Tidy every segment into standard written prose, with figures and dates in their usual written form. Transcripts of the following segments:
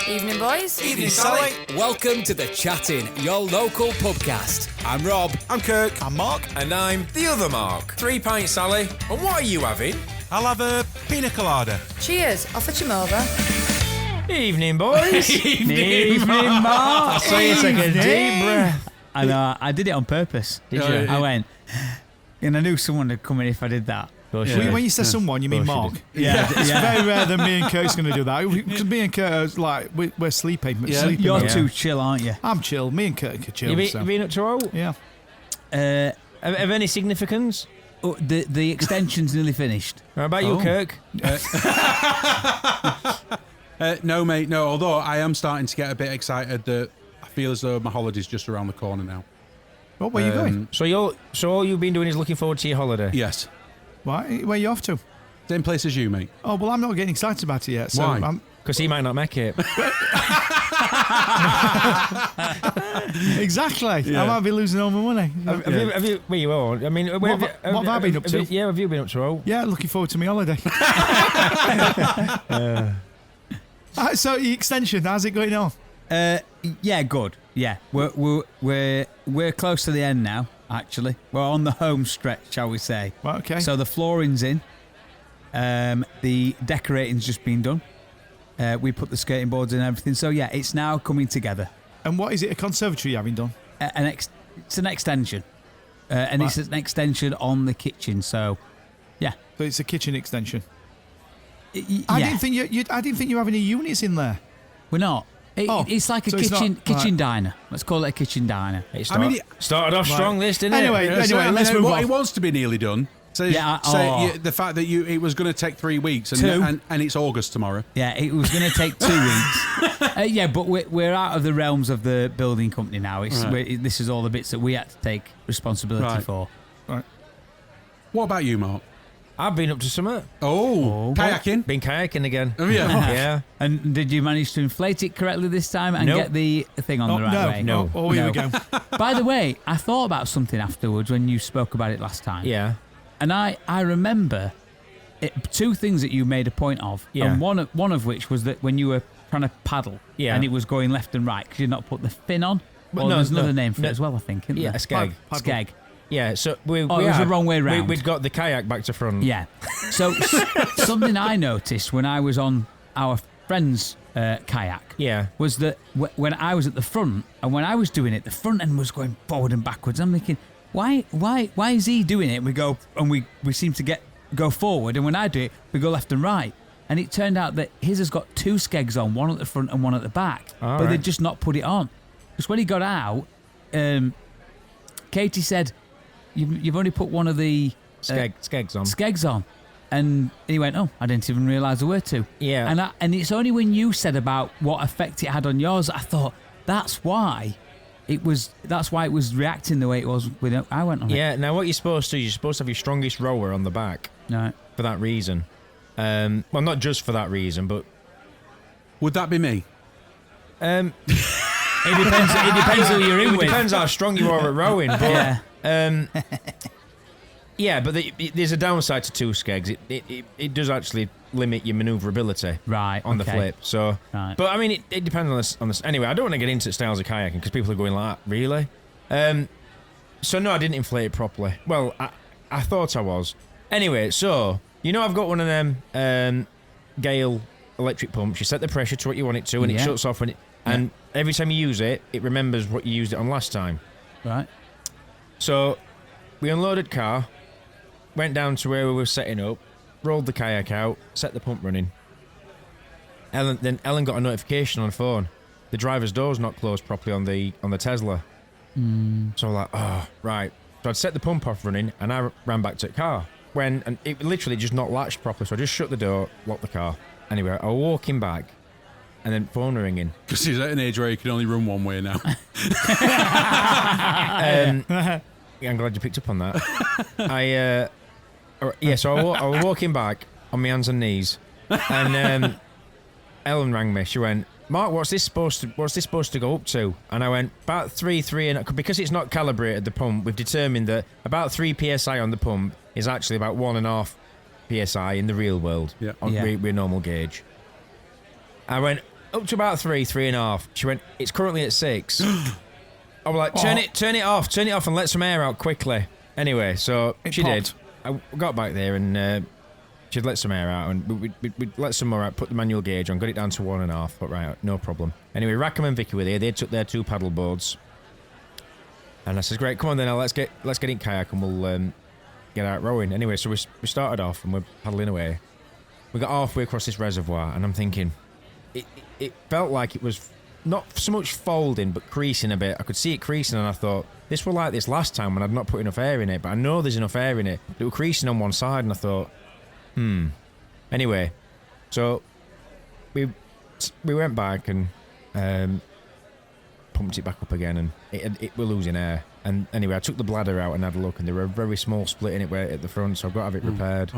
Evening, boys. Evening, Sally. Welcome to The Chatting, your local pubcast. I'm Rob. I'm Kirk. I'm Mark. And I'm the other Mark. 3 pints, Sally. And what are you having? I'll have a pina colada. Cheers. I'll fetch him over. Evening, boys. Evening, Mark. I saw you take a deep breath. I know, I did it on purpose. Did you? I went, and I knew someone would come in if I did that. When you say someone, you mean Mark. It's very rare that me and Kirk's going to do that. Because me and Kirk are like, we're sleeping. You're too chill, aren't you? I'm chill. Me and Kirk are chill. You been up to all? Yeah. Of any significance? Oh, the extension's nearly finished. How about you, Kirk? No, mate, no. Although I am starting to get a bit excited that I feel as though my holiday's just around the corner now. What, where are you going? So all you've been doing is looking forward to your holiday? Yes. Why? Where are you off to? Same place as you, mate. Oh, well, I'm not getting excited about it yet. So Why? Because he might not make it. Exactly. Yeah. I might be losing all my money. Have you? Well, you are. I mean, What have I been up to? Have you been up to all? Yeah, looking forward to my holiday. So, the extension, how's it going on? Yeah, good. Yeah, we're close to the end now. Actually, we're on the home stretch, shall we say? Well, okay. So the flooring's in. The decorating's just been done. We put the skating boards in and everything. So yeah, it's now coming together. And what is it? A conservatory you having done? It's an extension, and it's an extension on the kitchen. So, yeah. So it's a kitchen extension. Yeah. I didn't think you were having any units in there. We're not. It's like a kitchen diner. Let's call it a kitchen diner. It started off strong, this, didn't Anyway, it? let's move on. It wants to be nearly done. So, the fact that it was going to take 3 weeks and it's August tomorrow. Yeah, it was going to take 2 weeks. But we're out of the realms of the building company now. This is all the bits that we had to take responsibility for. Right. What about you, Mark? I've been up to summer. Oh, kayaking? Been kayaking again. Oh, yeah. Yeah. And did you manage to inflate it correctly this time and get the thing on the right way? No. Oh, here we go. By the way, I thought about something afterwards when you spoke about it last time. Yeah. And I remember 2 things that you made a point of. Yeah. And one of which was that when you were trying to paddle and it was going left and right because you'd not put the fin on. Well, there's another name for it as well, I think, isn't there? A skeg. Skeg. Yeah, so it was the wrong way round. We'd got the kayak back to front. Yeah. So something I noticed when I was on our friend's kayak was that when I was at the front and when I was doing it, the front end was going forward and backwards. I'm thinking, why is he doing it? We go and we seem to go forward, and when I do it, we go left and right. And it turned out that his has got 2 skegs on, one at the front and one at the back. But they'd just not put it on. Because when he got out, Katie said, You've only put one of the skegs on. And he went, oh, I didn't even realise there were 2. Yeah. And it's only when you said about what effect it had on yours, I thought, that's why it was reacting the way it was when I went on it. Yeah, now what you're supposed to do, you're supposed to have your strongest rower on the back. Right. For that reason. Well, not just for that reason, but... Would that be me? It depends who you're in with. It depends how strong you are at rowing, but... Yeah. But there's a downside to 2 skegs. It does actually limit your manoeuvrability, right? On the flip. So, right. But I mean, it depends on this. Anyway, I don't want to get into styles of kayaking because people are going like that. Really? So no, I didn't inflate it properly. Well, I thought I was. Anyway, so I've got one of them Gale electric pumps. You set the pressure to what you want it to, and it shuts off when it. And every time you use it, it remembers what you used it on last time. Right. So, we unloaded car, went down to where we were setting up, rolled the kayak out, set the pump running. Ellen got a notification on the phone. The driver's door's not closed properly on the Tesla. So I'm like, oh, right. So I'd set the pump off running, and I ran back to the car. And it literally just not latched properly, so I just shut the door, locked the car. Anyway, I was walking back, and then phone ringing. Because he's at an age where he can only run one way now. I'm glad you picked up on that. So I was walking back on my hands and knees, and Ellen rang me. She went, Mark, what's this supposed to go up to? And I went, about 3, and because it's not calibrated, the pump, we've determined that about 3 psi on the pump is actually about 1.5 psi in the real world with normal gauge. I went, up to about 3.5. She went, it's currently at 6. I was like, turn it off and let some air out quickly. Anyway, so she did. I got back there and she'd let some air out, and we'd let some more out, put the manual gauge on, got it down to 1.5, but right, no problem. Anyway, Rackham and Vicky were there. They took their 2 paddle boards. And I says, great, come on then, let's get in kayak and we'll get out rowing. Anyway, so we started off and we're paddling away. We got halfway across this reservoir, and I'm thinking, it felt like it was not so much folding, but creasing a bit. I could see it creasing, and I thought, this were like this last time when I'd not put enough air in it, but I know there's enough air in it. It was creasing on one side, and I thought, Anyway, so we went back and pumped it back up again, and it were losing air. And anyway, I took the bladder out and had a look, and there were a very small split in it at the front, so I've got to have it repaired.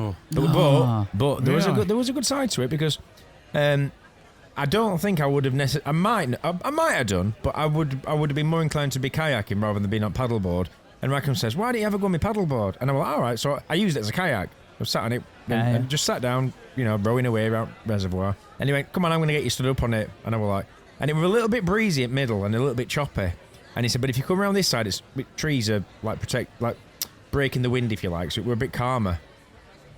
But there was a good side to it, because I don't think I would have necessarily. I might have done, but I would have been more inclined to be kayaking rather than being on paddleboard. And Rackham says, "Why don't you ever go on my paddleboard?" And I'm like, "All right." So I used it as a kayak. I sat on it and just sat down, rowing away around reservoir. And he went, "Come on, I'm going to get you stood up on it." And I was like, and it was a little bit breezy at middle and a little bit choppy. And he said, "But if you come around this side, trees are like breaking the wind, if you like, so we're a bit calmer."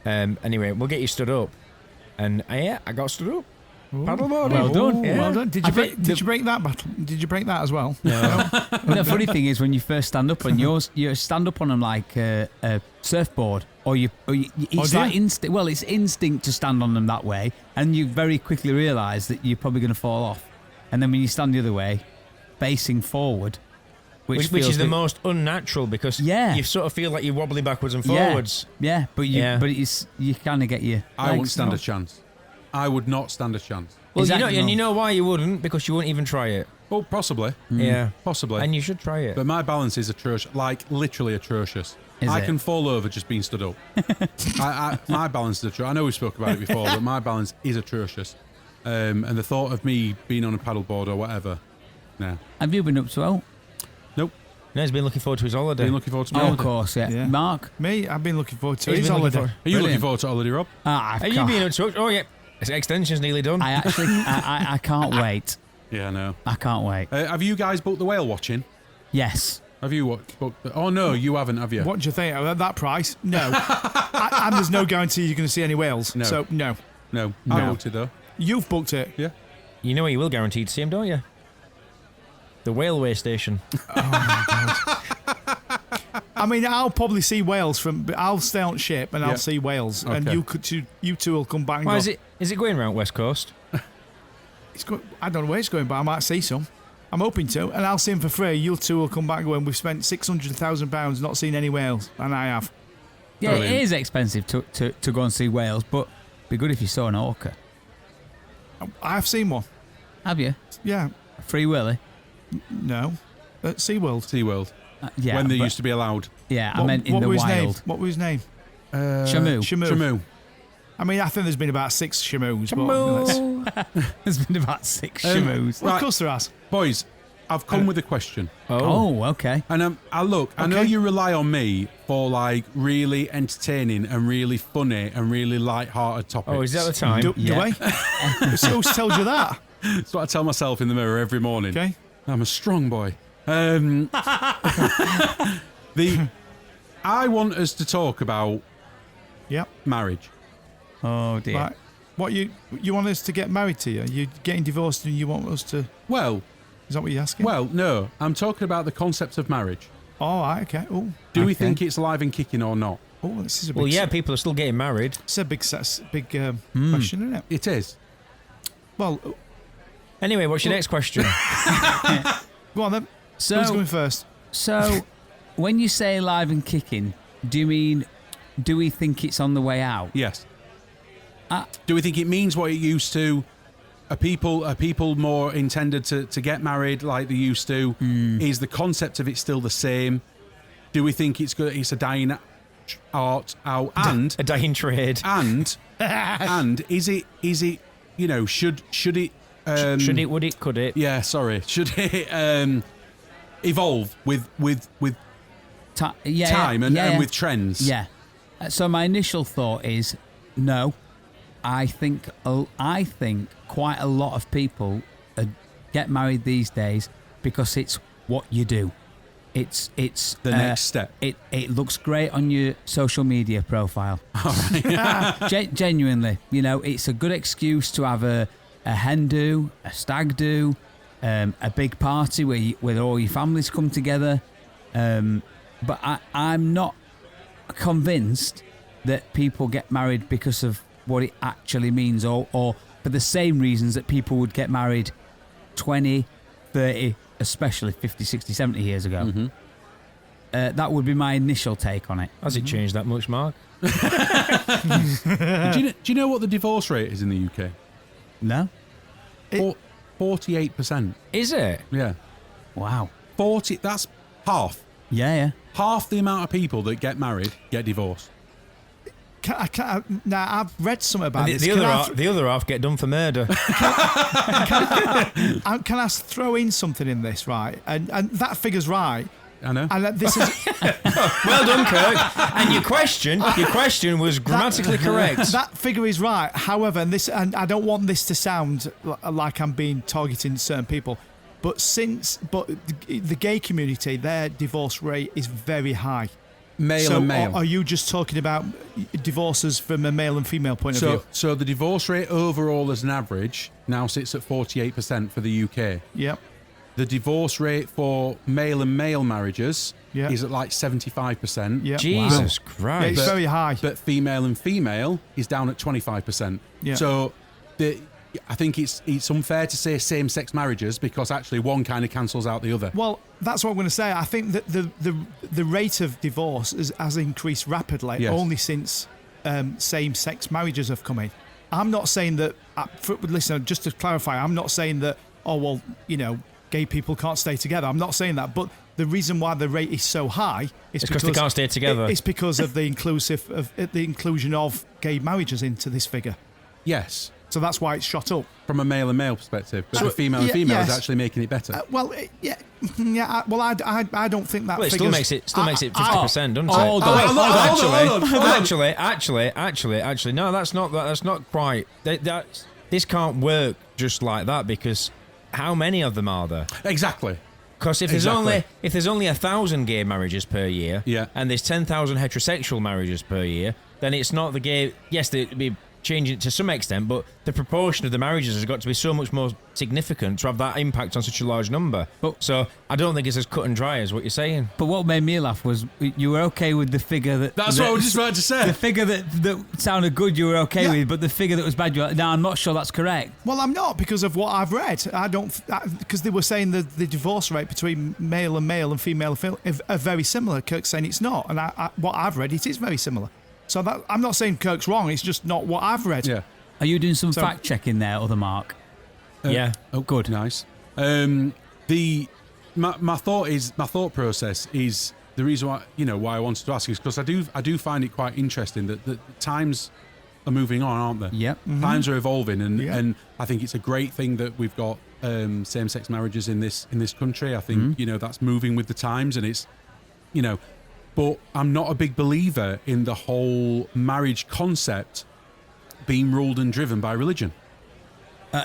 Anyway, we'll get you stood up. And I got stood up. Paddleboard. Well done. Yeah. Well done. Did you break that battle? Did you break that as well? No. The funny thing is, when you first stand up on yours, you stand up on them like a surfboard, or it's like instinct. Well, it's instinct to stand on them that way, and you very quickly realise that you're probably going to fall off. And then when you stand the other way, facing forward, which is the most unnatural, because you sort of feel like you're wobbling backwards and forwards. Yeah, but you kind of get your. I won't stand a chance. I would not stand a chance. Well, you know why you wouldn't? Because you wouldn't even try it. Well, possibly. Yeah. Possibly. And you should try it. But my balance is atrocious, like literally atrocious. I can fall over just being stood up. My balance is atrocious. I know we spoke about it before, but my balance is atrocious. And the thought of me being on a paddleboard or whatever, nah. Have you been up to Oak? Nope. No, he's been looking forward to his holiday. Been looking forward to my Oh, of holiday. course, yeah. Mark? Me, I've been looking forward to He's his been looking holiday. Are you looking forward to holiday, Rob? Are you being up to it? Oh, yeah. Extension's nearly done. I actually, I can't wait. Yeah, no. I can't wait. Have you guys booked the whale watching? Yes. Have you booked the... Oh, no, you haven't, have you? What do you think? At that price? No. And there's no guarantee you're going to see any whales. No. So, no. No. I booked it, though. You've booked it. Yeah. You know where you will guarantee to see him, don't you? The whaleway station. Oh, my God. I mean, I'll probably see whales I'll stay on ship and I'll see whales, and you two will come back. And Why go, is it going around West Coast? I don't know where it's going, but I might see some. I'm hoping to, and I'll see them for free. You two will come back and go, and we've spent £600,000 not seeing any whales, and I have. Yeah, Brilliant. it is expensive to go and see whales, but it'd be good if you saw an orca. I've seen one. Have you? Yeah. Free Willy? No. At SeaWorld. SeaWorld. Yeah. When they used to be allowed. Yeah, I meant in the wild. What was his name? Shamu. Shamu. I mean, I think there's been about 6 Shamus. But There's been about 6 Shamus. Well, of course there has. Boys, I've come with a question. Oh, okay. And I know you rely on me for like really entertaining and really funny and really light-hearted topics. Oh, is that the time? Do I? Who tells you that? That's what I tell myself in the mirror every morning. Okay. I'm a strong boy. I want us to talk about marriage. Oh, dear. Right. What you want us to get married to you? You're getting divorced and you want us to... Well... Is that what you're asking? Well, no. I'm talking about the concept of marriage. Oh, right, okay. Oh, Do we think it's alive and kicking or not? Oh, this is a big... Well, yeah, people are still getting married. It's a big question, isn't it? It is. Well... Anyway, what's your next question? Go on then. Who's going first? So, when you say alive and kicking, do you mean, do we think it's on the way out? Yes. Do we think it means what it used to? Are people more intended to get married like they used to? Is the concept of it still the same? Do we think it's good? It's a dying art out and a dying trade. And is it should it should it, would it, could it? Yeah, sorry. Should it evolve with time and with trends? Yeah. So my initial thought is no. I think quite a lot of people get married these days because it's what you do. It's the next step. It looks great on your social media profile. All right. Genuinely, it's a good excuse to have a hen do, a stag do, a big party where all your families come together. But I'm not convinced that people get married because of what it actually means, or for the same reasons that people would get married 20, 30, especially 50, 60, 70 years ago. Mm-hmm. That would be my initial take on it. Has it changed that much, Mark? Do you know what the divorce rate is in the UK? No? 48%. Is it? Yeah. Wow. 40, that's half. Yeah. Half the amount of people that get married get divorced. Now, I've read something about this. The other half get done for murder. Can I throw in something in this, right? And that figure's right. I know. And this is Well done, Kirk. And your question was grammatically correct. That figure is right. However, and I don't want this to sound like I'm being targeting certain people, but the gay community, their divorce rate is very high. Male and male. Are you just talking about divorces from a male and female point of view? So the divorce rate overall as an average now sits at 48% for the UK. Yep. The divorce rate for male and male marriages is at like 75%. Yep. Jesus Christ. Yeah, it's very high. But female and female is down at 25%. Yeah. So I think it's unfair to say same-sex marriages because actually one kind of cancels out the other. Well, that's what I'm going to say. I think that the rate of divorce has increased rapidly only since same-sex marriages have come in. I'm not saying that. Listen, just to clarify, I'm not saying that. Oh well, gay people can't stay together. I'm not saying that, but the reason why the rate is so high is because they can't stay together. It's because of the inclusion of gay marriages into this figure. Yes. So that's why it's shot up. From a male and male perspective. But the female and female is actually making it better. I don't think that. Well, it still makes it 50%, doesn't it? Hold on. Actually, no, that's not quite. This can't work just like that because how many of them are there? Exactly. Because if there's only 1,000 gay marriages per year, and there's 10,000 heterosexual marriages per year, then it's not the gay. Yes, they'd be changing it to some extent, but the proportion of the marriages has got to be so much more significant to have that impact on such a large number. So I don't think it's as cut and dry as what you're saying. But what made me laugh was you were okay with the figure that... That's what I was just about to say. The figure that sounded good you were okay with, but the figure that was bad, you're like, no, I'm not sure that's correct. Well, I'm not because of what I've read. Because they were saying the divorce rate between male and female are very similar. Kirk's saying it's not. And what I've read, it is very similar. So I'm not saying Kirk's wrong. It's just not what I've read. Yeah. Are you doing some fact checking there, other Mark? Yeah. Oh, good. Nice. My thought process is the reason why I wanted to ask is because I do find it quite interesting that the times are moving on, aren't they? Yep. Mm-hmm. Times are evolving, and I think it's a great thing that we've got same-sex marriages in this country. I think that's moving with the times, and it's But I'm not a big believer in the whole marriage concept being ruled and driven by religion.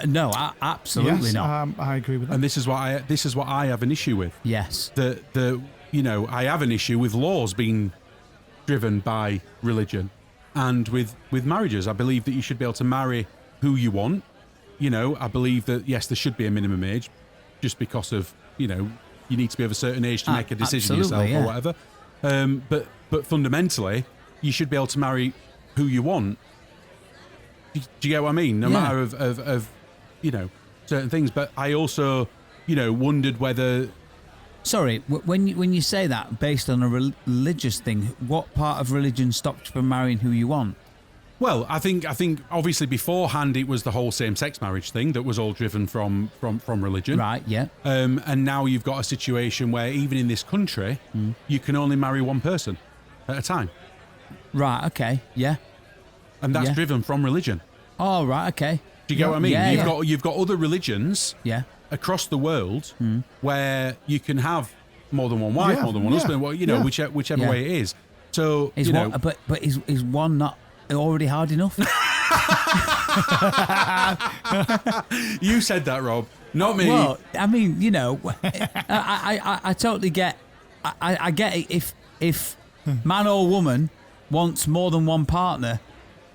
No, absolutely not. I agree with that. And this is what I have an issue with. Yes. I have an issue with laws being driven by religion, and with marriages. I believe that you should be able to marry who you want. I believe that yes, there should be a minimum age, just because of you need to be of a certain age to make a decision yourself or whatever. But fundamentally, you should be able to marry who you want. Do you get what I mean? No matter of certain things. But I also, wondered whether. Sorry, when you say that based on a religious thing, what part of religion stopped you from marrying who you want? Well, I think obviously beforehand it was the whole same-sex marriage thing that was all driven from religion. Right, yeah. And now you've got a situation where even in this country, you can only marry one person at a time. Right, okay, yeah. And that's driven from religion. Oh, right, okay. Do you get what I mean? Yeah, you've got other religions across the world where you can have more than one wife, more than one husband, whichever way it is. So, but is one not already hard enough? You said that, Rob, not me. Well, I mean, you know, I totally get. I get it if man or woman wants more than one partner.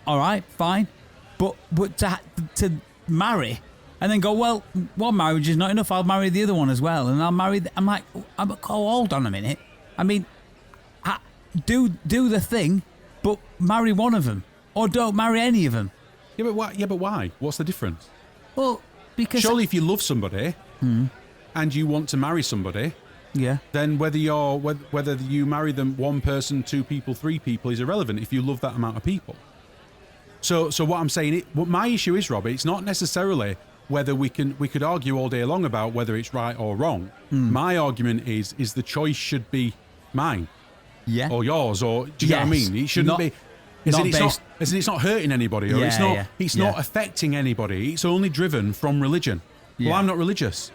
All right, fine, but to marry and then go, well, one marriage is not enough. I'll marry the other one as well, and I'll marry. I'm like, hold on a minute. I mean, do the thing, but marry one of them, or don't marry any of them. Yeah, but why? What's the difference? Well, because surely if you love somebody and you want to marry somebody, yeah, then whether you marry them, one person, two people, three people, is irrelevant if you love that amount of people. So what I'm saying, what my issue is, Rob, it's not necessarily whether we could argue all day long about whether it's right or wrong. My argument is the choice should be mine, or yours, or do you get what I mean? It shouldn't be. It's not hurting anybody, or it's not affecting anybody. It's only driven from religion. Yeah. Well, I'm not religious.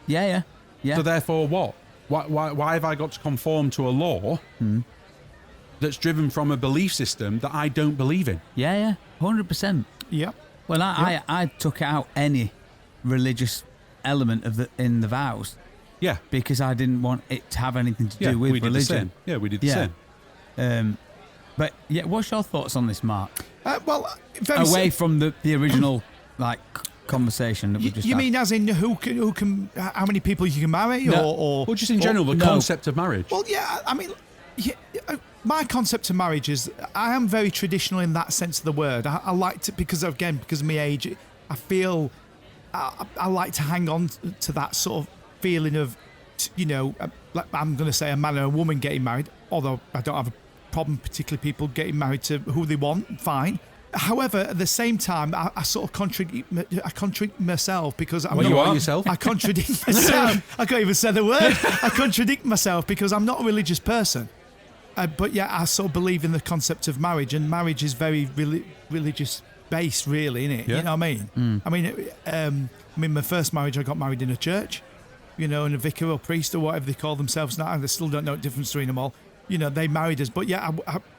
Yeah. So therefore, what? Why have I got to conform to a law that's driven from a belief system that I don't believe in? Yeah, 100%. Yeah. Well, I took out any religious element in the vows. Yeah. Because I didn't want it to have anything to do with we did religion. The same. Yeah, we did the same. But yeah, what's your thoughts on this, Mark? Away from the original conversation that we just you had. mean as in who can how many people you can marry, or just in general the concept of marriage? Well, yeah, I mean, my concept of marriage is I am very traditional in that sense of the word. I like to because of my age, I feel I like to hang on to that sort of feeling of, like I'm going to say a man and a woman getting married, although I don't have a problem particularly people getting married to who they want, fine. However, at the same time, I sort of contradict myself because I'm yourself? I contradict myself. I can't even say the word. I contradict myself because I'm not a religious person. But yeah, I sort of believe in the concept of marriage, and marriage is very religious based, really, isn't it? Yeah. You know what I mean? I mean, my first marriage, I got married in a church, and a vicar or priest or whatever they call themselves now, and I still don't know the difference between them all. They married us, but yeah,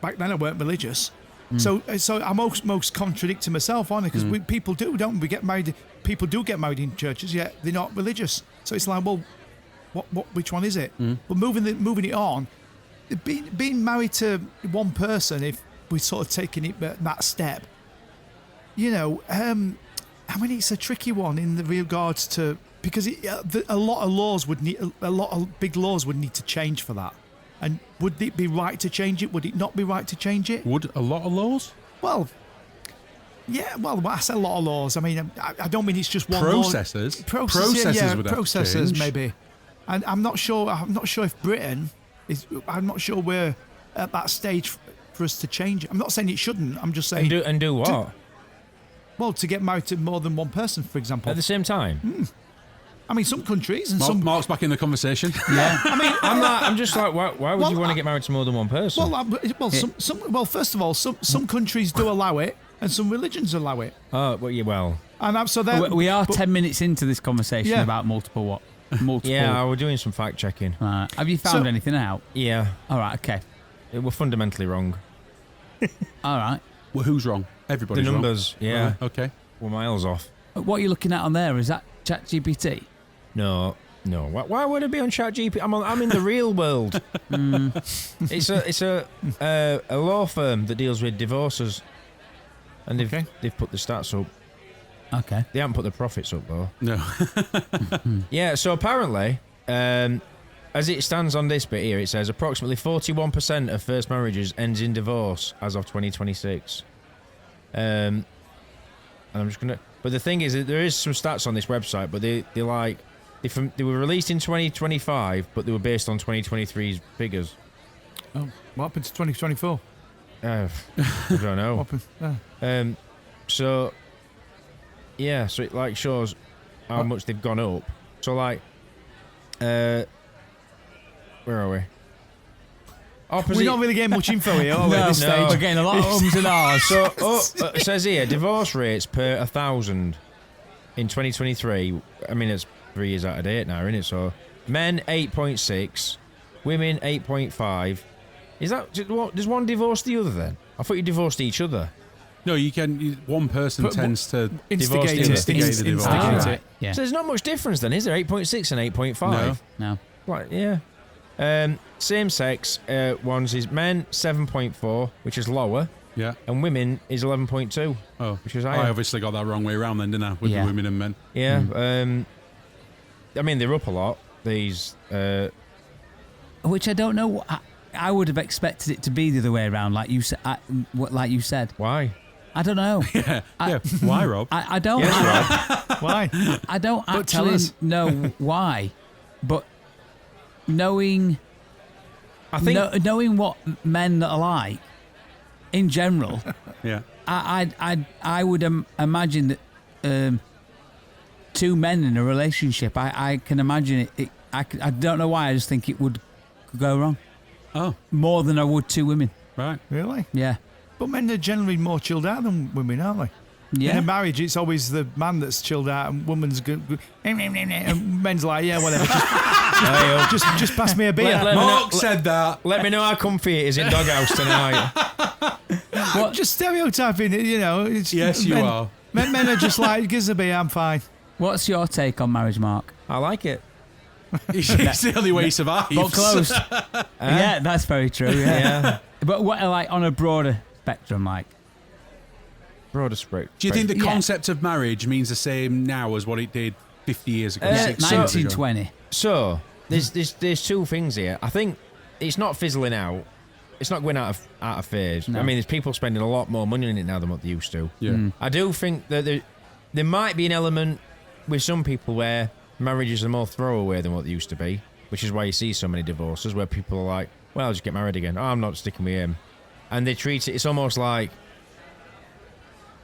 back then I weren't religious. So I'm most contradicting myself, aren't I? Because people do, don't we? Get married. People do get married in churches, yet they're not religious. So it's like, well, which one is it? Well, moving it on, being married to one person, if we're sort of taking it that step, I mean, it's a tricky one in the regards to because a lot of big laws would need to change for that. And would it be right to change it? Would it not be right to change it? Would a lot of laws? Well, yeah. Well, I say a lot of laws. I mean, I don't mean it's just one processes. Law. Processes would have processes to change. Maybe. And I'm not sure if Britain is. I'm not sure we're at that stage for us to change it. I'm not saying it shouldn't. I'm just saying. Do what? To get married to more than one person, for example. At the same time. I mean, some countries and some. Mark's back in the conversation. Yeah. I mean, I'm just like, why would you want to get married to more than one person? First of all, some countries do allow it, and some religions allow it. Oh, well, yeah, well. And so we are 10 minutes into this conversation about multiple. Yeah, we're doing some fact checking. Right. Have you found anything out? Yeah. All right. Okay. We're fundamentally wrong. All right. Well, who's wrong? Everybody's wrong. The numbers, wrong. yeah. Right, okay. We're miles off. What are you looking at on there? Is that ChatGPT? No. Why would it be on ChatGPT? I'm in the real world. It's a law firm that deals with divorces, and they've put the stats up. Okay. They haven't put the profits up though. No. Yeah. So apparently, as it stands on this bit here, it says approximately 41% of first marriages ends in divorce as of 2026. And I'm just gonna. But the thing is, that there is some stats on this website, but they were released in 2025, but they were based on 2023's figures. Oh, what happened to 2024? I don't know. What happened? So it shows how much they've gone up. So where are we? We're not really getting much info here, are we, at this stage? We're getting a lot of ums and ahs. So it says here, divorce rates per 1,000 in 2023. I mean, it's 3 years out of date now, isn't it? So men 8.6, women 8.5. Is that does one divorce the other then? I thought you divorced each other. No, you can. One person But- tends to Instigate it. instigate the divorce. Instigate Ah, it. right. Yeah. So there's not much difference then, is there? 8.6 and 8.5. No. No. Right, yeah. Same sex ones is men 7.4, which is lower, Yeah. and women is 11.2. Oh, Which is I higher. obviously got that wrong way around then, didn't I? With Yeah. the women and men. Yeah. I mean, they're up a lot. These. Which I don't know. I would have expected it to be the other way around, like you said. Like you said. Why? I don't know. Yeah. Why, Rob? I don't. Why? I don't But tell actually us. know why, but knowing I think. knowing what men are like in general, Yeah. I would imagine that two men in a relationship, I can imagine it. I don't know why. I just think it would go wrong Oh, more than I would two women. right. Really? Yeah, But men are generally more chilled out than women, aren't they? In yeah. a marriage, it's always the man that's chilled out and woman's good. And men's like, yeah, whatever. Just pass me a beer. Let me Mark know- said that. Let me know how comfy it is in Doghouse tonight. What? Just stereotyping it, you know. It's, Yes, you are. Men are just like, give us a beer, I'm fine. What's your take on marriage, Mark? I like it. It's the only way he survives. But close. Yeah, that's very true. Yeah. Yeah. But what, like on a broader spectrum, like Broader spread. Do you think the Yeah. concept of marriage means the same now as what it did 50 years ago, 60 years ago? 1920. So there's two things here. I think it's not fizzling out. It's not going out of phase. No. I mean, there's people spending a lot more money on it now than what they used to. Yeah. I do think that there might be an element with some people where marriages are more throwaway than what they used to be, which is why you see so many divorces where people are like, well, I'll just get married again. Oh, I'm not sticking with him. And they treat it, it's almost like,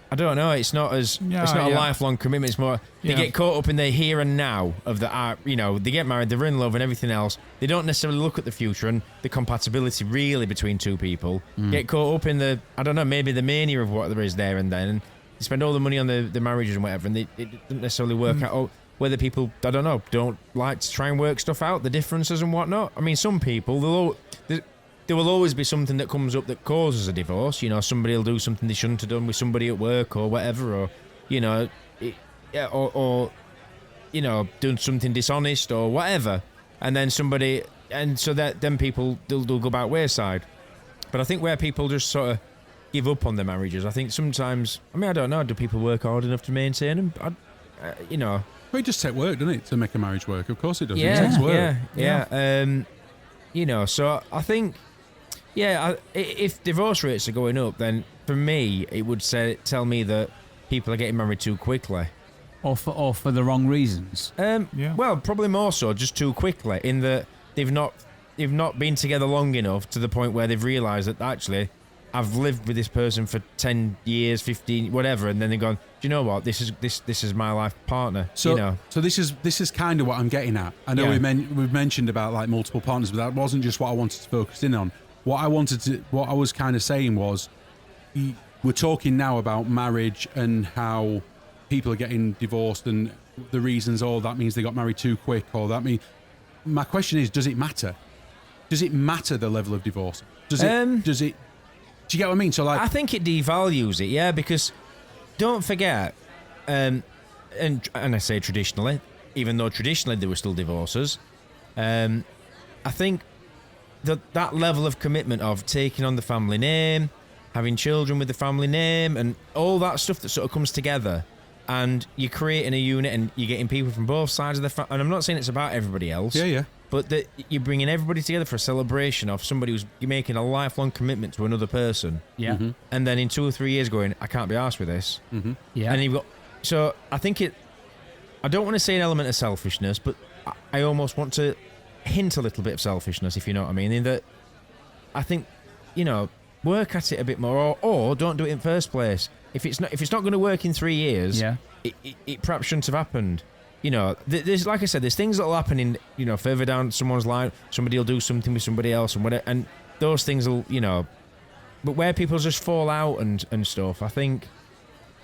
I don't know, it's not as, Yeah, it's not a yeah. lifelong commitment. It's more, they Yeah. get caught up in the here and now of the, they get married, they're in love and everything else. They don't necessarily look at the future and the compatibility really between two people. Get caught up in the, I don't know, maybe the mania of what there is there and then. And they spend all the money on the marriages and whatever, and it doesn't necessarily work out. Whether people, I don't know, don't like to try and work stuff out, the differences and whatnot. I mean, some people, there will always be something that comes up that causes a divorce. You know, somebody will do something they shouldn't have done with somebody at work or whatever, or, you know, or you know, doing something dishonest or whatever. And then somebody, and so that then people, they'll go back wayside. But I think where people just sort of give up on their marriages, I think sometimes, I mean, I don't know, do people work hard enough to maintain them? You know. Well, it just takes work, doesn't it, to make a marriage work? Of course it does. Yeah, It takes work. yeah. You know, so I think, if divorce rates are going up, then for me, it would tell me that people are getting married too quickly. or for the wrong reasons. Yeah. Well, probably more so, just too quickly, in that they've not been together long enough to the point where they've realised that actually, I've lived with this person for 10 years, 15, whatever, and then they've gone, do you know what? This is my life partner. So, you know. so this is kind of what I'm getting at. I know Yeah. we've mentioned about like multiple partners, but that wasn't just what I wanted to focus in on. What I was kind of saying was, we're talking now about marriage and how people are getting divorced and the reasons. Oh, that means they got married too quick, or that mean. My question is, does it matter? Does it matter the level of divorce? Does it? Do you get what I mean? So like, I think it devalues it, yeah, because don't forget, and I say traditionally, even though traditionally there were still divorces, I think that level of commitment of taking on the family name, having children with the family name, and all that stuff that sort of comes together, and you're creating a unit and you're getting people from both sides of the family, and I'm not saying it's about everybody else. yeah. But that you're bringing everybody together for a celebration of somebody who's making a lifelong commitment to another person. Yeah. And then in 2 or 3 years going, I can't be arsed with this. Yeah. And you've got... So I think I don't want to say an element of selfishness, but I almost want to hint a little bit of selfishness, if you know what I mean. In that I think, you know, work at it a bit more, or don't do it in the first place. If it's not going to work in 3 years, Yeah. it perhaps shouldn't have happened. You know, there's, like I said, there's things that'll happen in, you know, further down someone's line. Somebody will do something with somebody else and whatever, and those things will, you know. But where people just fall out and stuff, I think,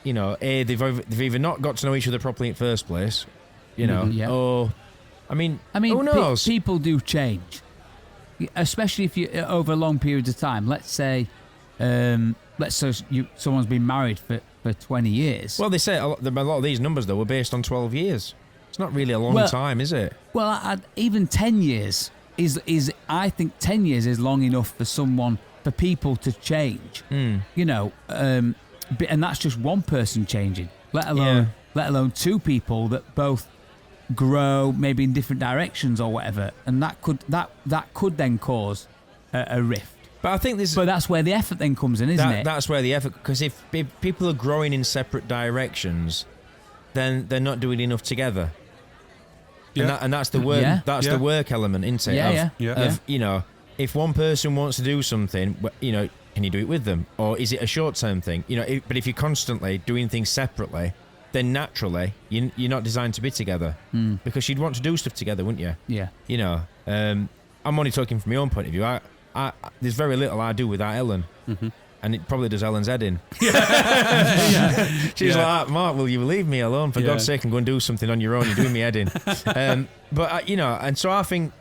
you know, they've either not got to know each other properly in the first place, you know, Yeah. or I mean, pe- who knows? people do change, especially if you over long periods of time. Let's say let's say someone's been married for 20 years. Well, they say a lot of these numbers, though, were based on 12 years. It's not really a long time, is it? Well, even 10 years is I think 10 years is long enough for people to change. You know, and that's just one person changing, let alone two people that both grow maybe in different directions or whatever, and that could then cause a rift. But I think that's where the effort then comes in, isn't it? That's where the effort, because if people are growing in separate directions, then they're not doing enough together. Yeah. And that's the work. That's the work element, isn't it? You know, if one person wants to do something, you know, can you do it with them, or is it a short-term thing? You know, but if you're constantly doing things separately, then naturally you're not designed to be together, because you'd want to do stuff together, wouldn't you? Yeah. You know, I'm only talking from my own point of view. There's very little I do without Ellen. And it probably does Ellen's head in. She's like, Mark, will you leave me alone? For God's sake, and go and do something on your own. You're doing me head in. But, you know, and so I think,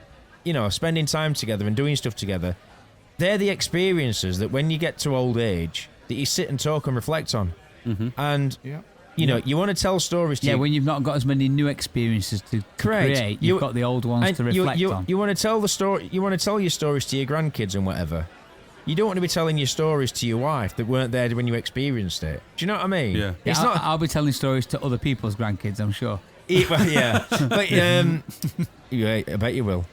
you know, spending time together and doing stuff together, they're the experiences that when you get to old age, that you sit and talk and reflect on. And, you know, you want to tell stories to when you've not got as many new experiences to create, you've got the old ones to reflect on. You want to tell the story. You want to tell your stories to your grandkids and whatever. You don't want to be telling your stories to your wife that weren't there when you experienced it. Do you know what I mean? Yeah. I'll be telling stories to other people's grandkids, I'm sure. Yeah. But I bet you will.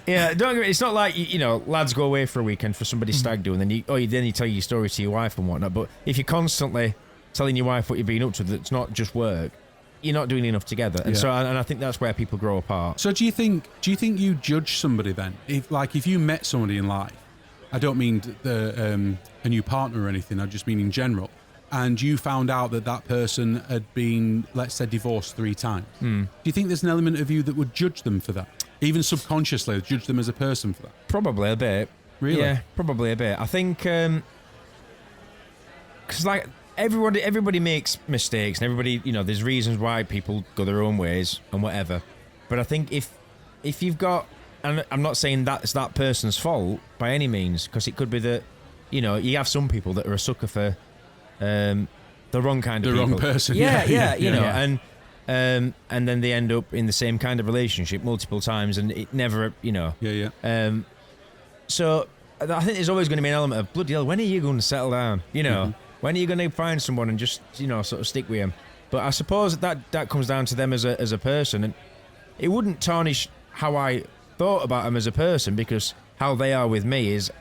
Yeah, don't get me. It's not like you know, lads go away for a weekend for somebody's stag do, and then you tell your stories to your wife and whatnot. But if you're constantly telling your wife what you've been up to, that's not just work, you're not doing enough together. And so, and I think that's where people grow apart. So do you think you judge somebody then? If you met somebody in life, I don't mean a new partner or anything, I just mean in general, and you found out that person had been, let's say, divorced 3 times. Do you think there's an element of you that would judge them for that? Even subconsciously, judge them as a person for that? Probably a bit. Really? Yeah, probably a bit. I think, because like, everybody makes mistakes, and everybody, you know, there's reasons why people go their own ways and whatever. But I think if you've got, and I'm not saying that's that person's fault by any means, because it could be that, you know, you have some people that are a sucker for the wrong kind of people. The wrong person. Yeah, you know, and then they end up in the same kind of relationship multiple times, and it never, you know. So I think there's always going to be an element of, bloody hell, when are you going to settle down? You know. When are you going to find someone and just, you know, sort of stick with him? But I suppose that comes down to them as a person, and it wouldn't tarnish how I thought about them as a person, because how they are with me is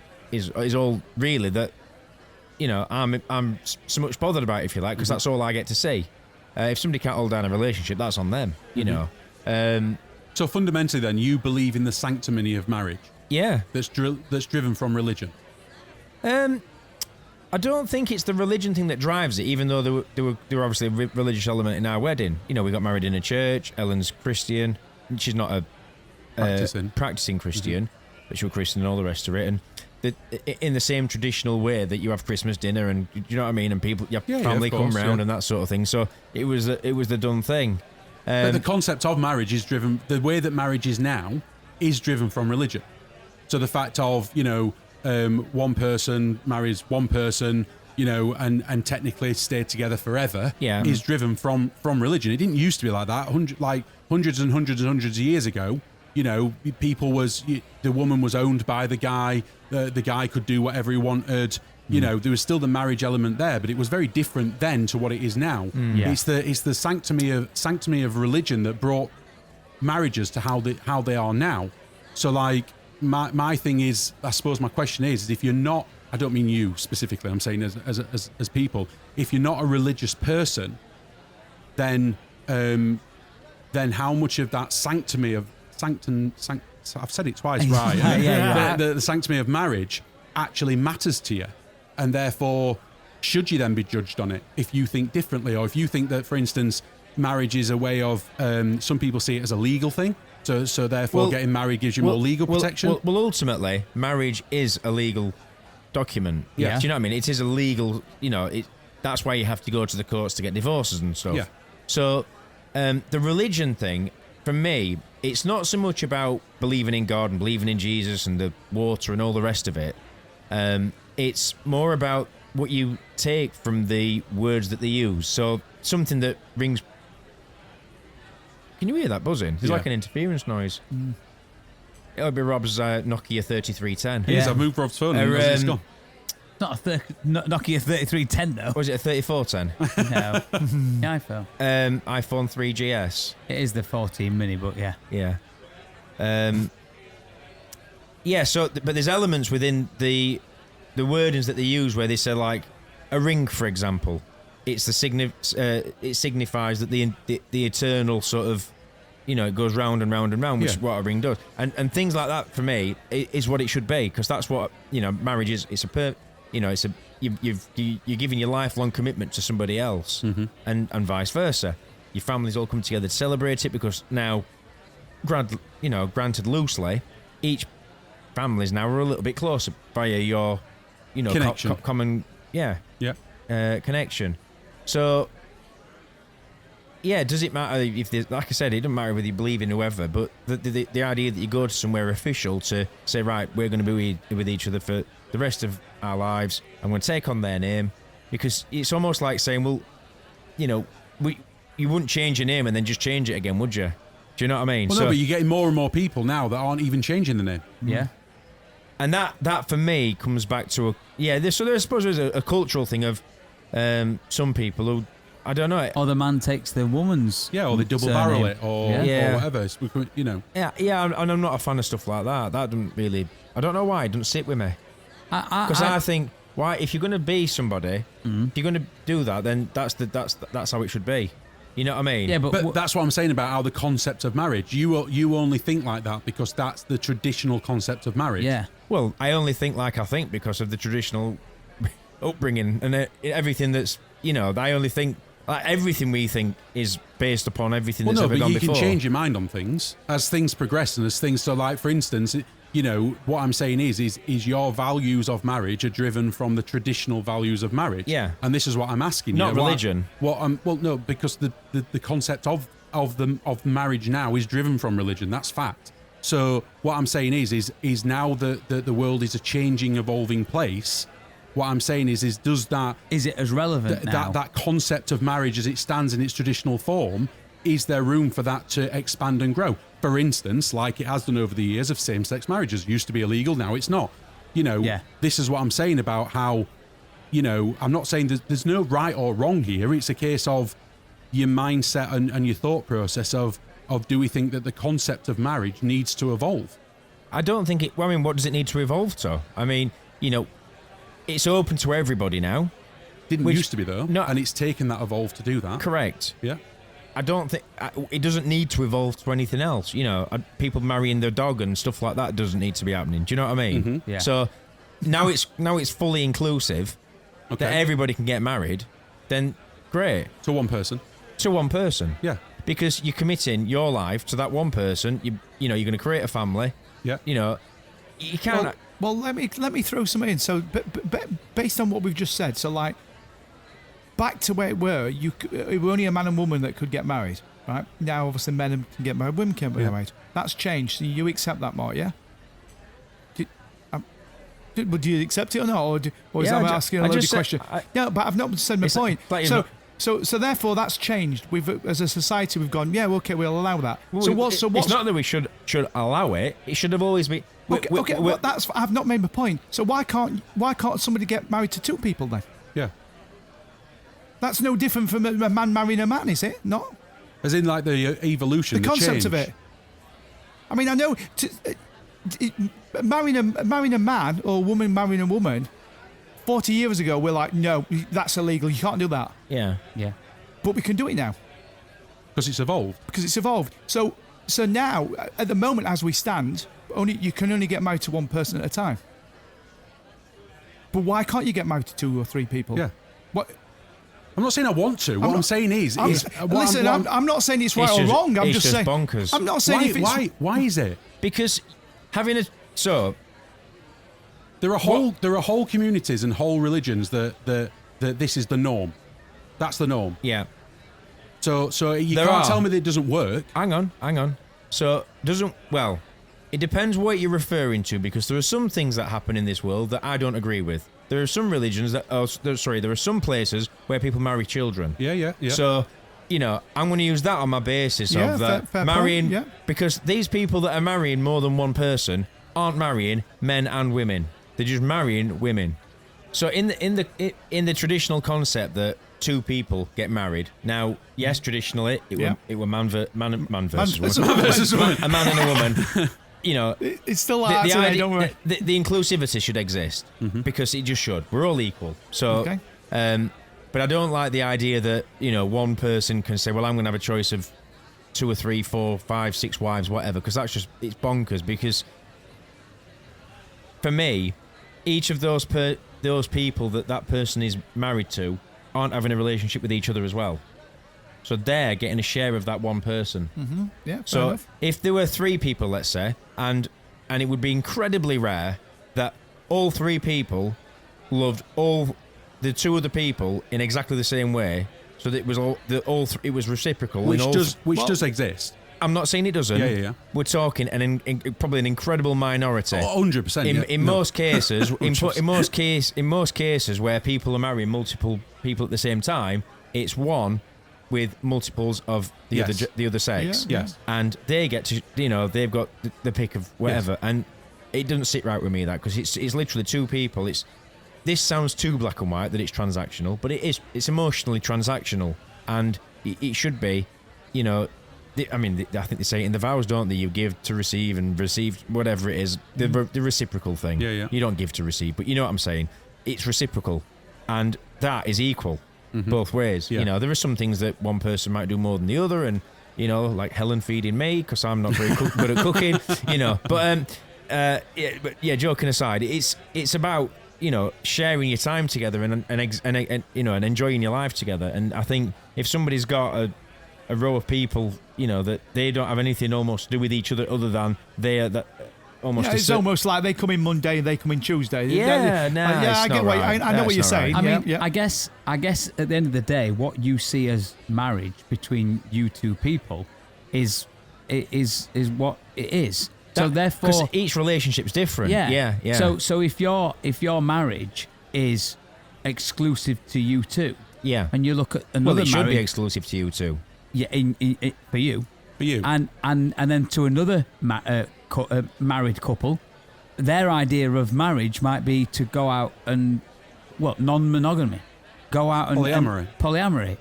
all really that, you know, I'm so much bothered about, if you like, because that's all I get to see. If somebody can't hold down a relationship, that's on them, you know. So fundamentally, then, you believe in the sanctimony of marriage? Yeah, that's driven from religion. I don't think it's the religion thing that drives it, even though there were obviously a religious element in our wedding. You know, we got married in a church. Ellen's Christian. She's not a practicing Christian, but she was Christian and all the rest of it. And in the same traditional way that you have Christmas dinner, and you know what I mean, and people, your family come round and that sort of thing. So it was the done thing. But the concept of marriage is driven. The way that marriage is now is driven from religion. So the fact of, you know, one person marries one person, you know, and technically stayed together forever, is driven from religion. It didn't used to be like that. Hundreds and hundreds and hundreds of years ago, you know, the woman was owned by the guy. The guy could do whatever he wanted. You know, there was still the marriage element there, but it was very different then to what it is now. It's the sanctity of religion that brought marriages to how they are now. So like. My thing is, I suppose my question is if you're not, I don't mean you specifically, I'm saying as people, if you're not a religious person, then how much of that I've said it twice, right? The sanctity of marriage actually matters to you, and therefore should you then be judged on it if you think differently, or if you think that, for instance, marriage is a way of, some people see it as a legal thing. So therefore, getting married gives you more legal protection? Well, ultimately, marriage is a legal document. Yeah. Do you know what I mean? It is a legal, you know, that's why you have to go to the courts to get divorces and stuff. Yeah. So the religion thing, for me, it's not so much about believing in God and believing in Jesus and the water and all the rest of it. It's more about what you take from the words that they use. So something that rings... Can you hear that buzzing? There's like an interference noise. It'll be Rob's Nokia 3310. It is. I've moved Rob's phone and it's gone. Not a Nokia 3310 though. Was it a 3410? No. The iPhone. iPhone 3GS. It is the 14 mini, but yeah. Yeah. Yeah, so, but there's elements within the wordings that they use where they say, like, a ring, for example. It's it signifies that the eternal sort of, you know, it goes round and round and round, which is what a ring does. And things like that, for me, is what it should be, because that's what, you know, marriage is. It's you're giving your lifelong commitment to somebody else, and vice versa. Your families all come together to celebrate it, because now, granted loosely, each families now are a little bit closer via your, you know, connection. Common, connection. So, yeah, does it matter if like I said, it doesn't matter whether you believe in whoever, but the idea that you go to somewhere official to say, right, we're going to be with each other for the rest of our lives, I'm going to take on their name, because it's almost like saying, well, you know, you wouldn't change your name and then just change it again, would you? Do you know what I mean? Well, no, but you're getting more and more people now that aren't even changing the name. Yeah. And that for me comes back to I suppose there's a cultural thing of some people who, I don't know. Or the man takes the woman's or they double barrel it, or whatever. You know. Yeah, and I'm not a fan of stuff like that. That doesn't really. I don't know why it doesn't sit with me. Because I think, why, if you're going to be somebody, if you're going to do that, then that's how it should be. You know what I mean? Yeah, but that's what I'm saying about how the concept of marriage. You only think like that because that's the traditional concept of marriage. Yeah. Well, I only think like I think because of the traditional upbringing and everything that's, you know, I only think, like, everything we think is based upon everything that's ever gone before. You can change your mind on things as things progress and as things, so like, for instance, you know, what I'm saying is your values of marriage are driven from the traditional values of marriage. Yeah. And this is what I'm asking Not you. religion. No, because the concept of marriage now is driven from religion. That's fact. So what I'm saying is now the world is a changing, evolving place. What I'm saying is does that... Is it as relevant now? That concept of marriage as it stands in its traditional form, is there room for that to expand and grow? For instance, like it has done over the years, of same-sex marriages. It used to be illegal, now it's not. You know, This is what I'm saying about how, you know, I'm not saying there's no right or wrong here. It's a case of your mindset and your thought process of do we think that the concept of marriage needs to evolve? I don't think it... Well, I mean, what does it need to evolve to? I mean, you know, it's open to everybody now. Didn't used to be, though. No. And it's taken that evolve to do that. Correct. Yeah. I don't think... It doesn't need to evolve to anything else. You know, people marrying their dog and stuff like that doesn't need to be happening. Do you know what I mean? Mm-hmm. Yeah. So now it's fully inclusive, that everybody can get married, then great. To one person. To one person. Yeah. Because you're committing your life to that one person. You know, you're going to create a family. Yeah. You know, you can't... Well, let me throw some in. So, based on what we've just said, so like, back to where it were, it were only a man and woman that could get married, right? Now, obviously, men can get married, women can get married. That's changed. So you accept that, Mark? Yeah. Do you accept it or not, or is that asking a loaded question? No, but I've not said my point. So therefore, that's changed. As a society, we've gone, okay, we'll allow that. Well, it's not that we should allow it. It should have always been. Well, I've not made my point. So why can't somebody get married to two people then? Yeah. That's no different from a man marrying a man, is it? Not. As in, like, the evolution, the concept change. of it. I mean, I know marrying a man or a woman marrying a woman. 40 years ago, we're like, no, that's illegal. You can't do that. Yeah. But we can do it now. Because it's evolved. So now, at the moment, as we stand, you can only get married to one person at a time. But why can't you get married to two or three people? Yeah. What? I'm not saying I want to. What I'm saying is... I'm not saying it's right or wrong. I'm just saying... bonkers. I'm not saying Why is it? Because having a... So... There are whole communities and whole religions that this is the norm. That's the norm. Yeah. So you can't tell me that it doesn't work. Hang on. So it depends what you're referring to, because there are some things that happen in this world that I don't agree with. There are some religions there are some places where people marry children. Yeah. So, I'm going to use that on my basis of that fair marrying, point, because these people that are marrying more than one person aren't marrying men and women. They're just marrying women. So in the traditional concept that two people get married. Now, yes, traditionally it were man versus woman. A man and a woman. It's still like the today, idea, don't worry. the inclusivity should exist because it just should. We're all equal. So, but I don't like the idea that one person can say, "Well, I'm going to have a choice of 2 or 3, 4, 5, 6 wives, whatever," because it's bonkers. Because for me, each of those people that person is married to aren't having a relationship with each other as well. So they're getting a share of that one person. Mm-hmm. Yeah. So enough. if there were 3 people, let's say, and it would be incredibly rare that all 3 people loved all the 2 other people in exactly the same way, so that it was it was reciprocal. Which does exist. I'm not saying it doesn't. Yeah. We're talking probably an incredible minority. 100%. In most cases, in most cases where people are marrying multiple people at the same time, it's one with multiples of the other sex. Yes. And they get to they've got the pick of whatever, and it doesn't sit right with me that, because it's literally 2 people. This sounds too black and white that it's transactional, but it's emotionally transactional, and it should be. I think they say it in the vows, don't they? You give to receive, and receive whatever it is, the reciprocal thing. Yeah. You don't give to receive, but you know what I'm saying. It's reciprocal, and that is equal both ways. Yeah. There are some things that one person might do more than the other, and like Helen feeding me because I'm not very good at cooking. But joking aside, it's about sharing your time together and enjoying your life together. And I think if somebody's got a row of people, that they don't have anything almost to do with each other than they are that almost. Yeah, it's almost like they come in Monday and they come in Tuesday. Yeah, I get what I know what you're saying. I guess at the end of the day, what you see as marriage between you 2 people is what it is. So therefore, because each relationship's different. Yeah. So if your marriage is exclusive to you 2, and you look at another it should marriage, be exclusive to you 2. Yeah, for you, and then to another married couple, their idea of marriage might be to go out and non-monogamy, go out and polyamory,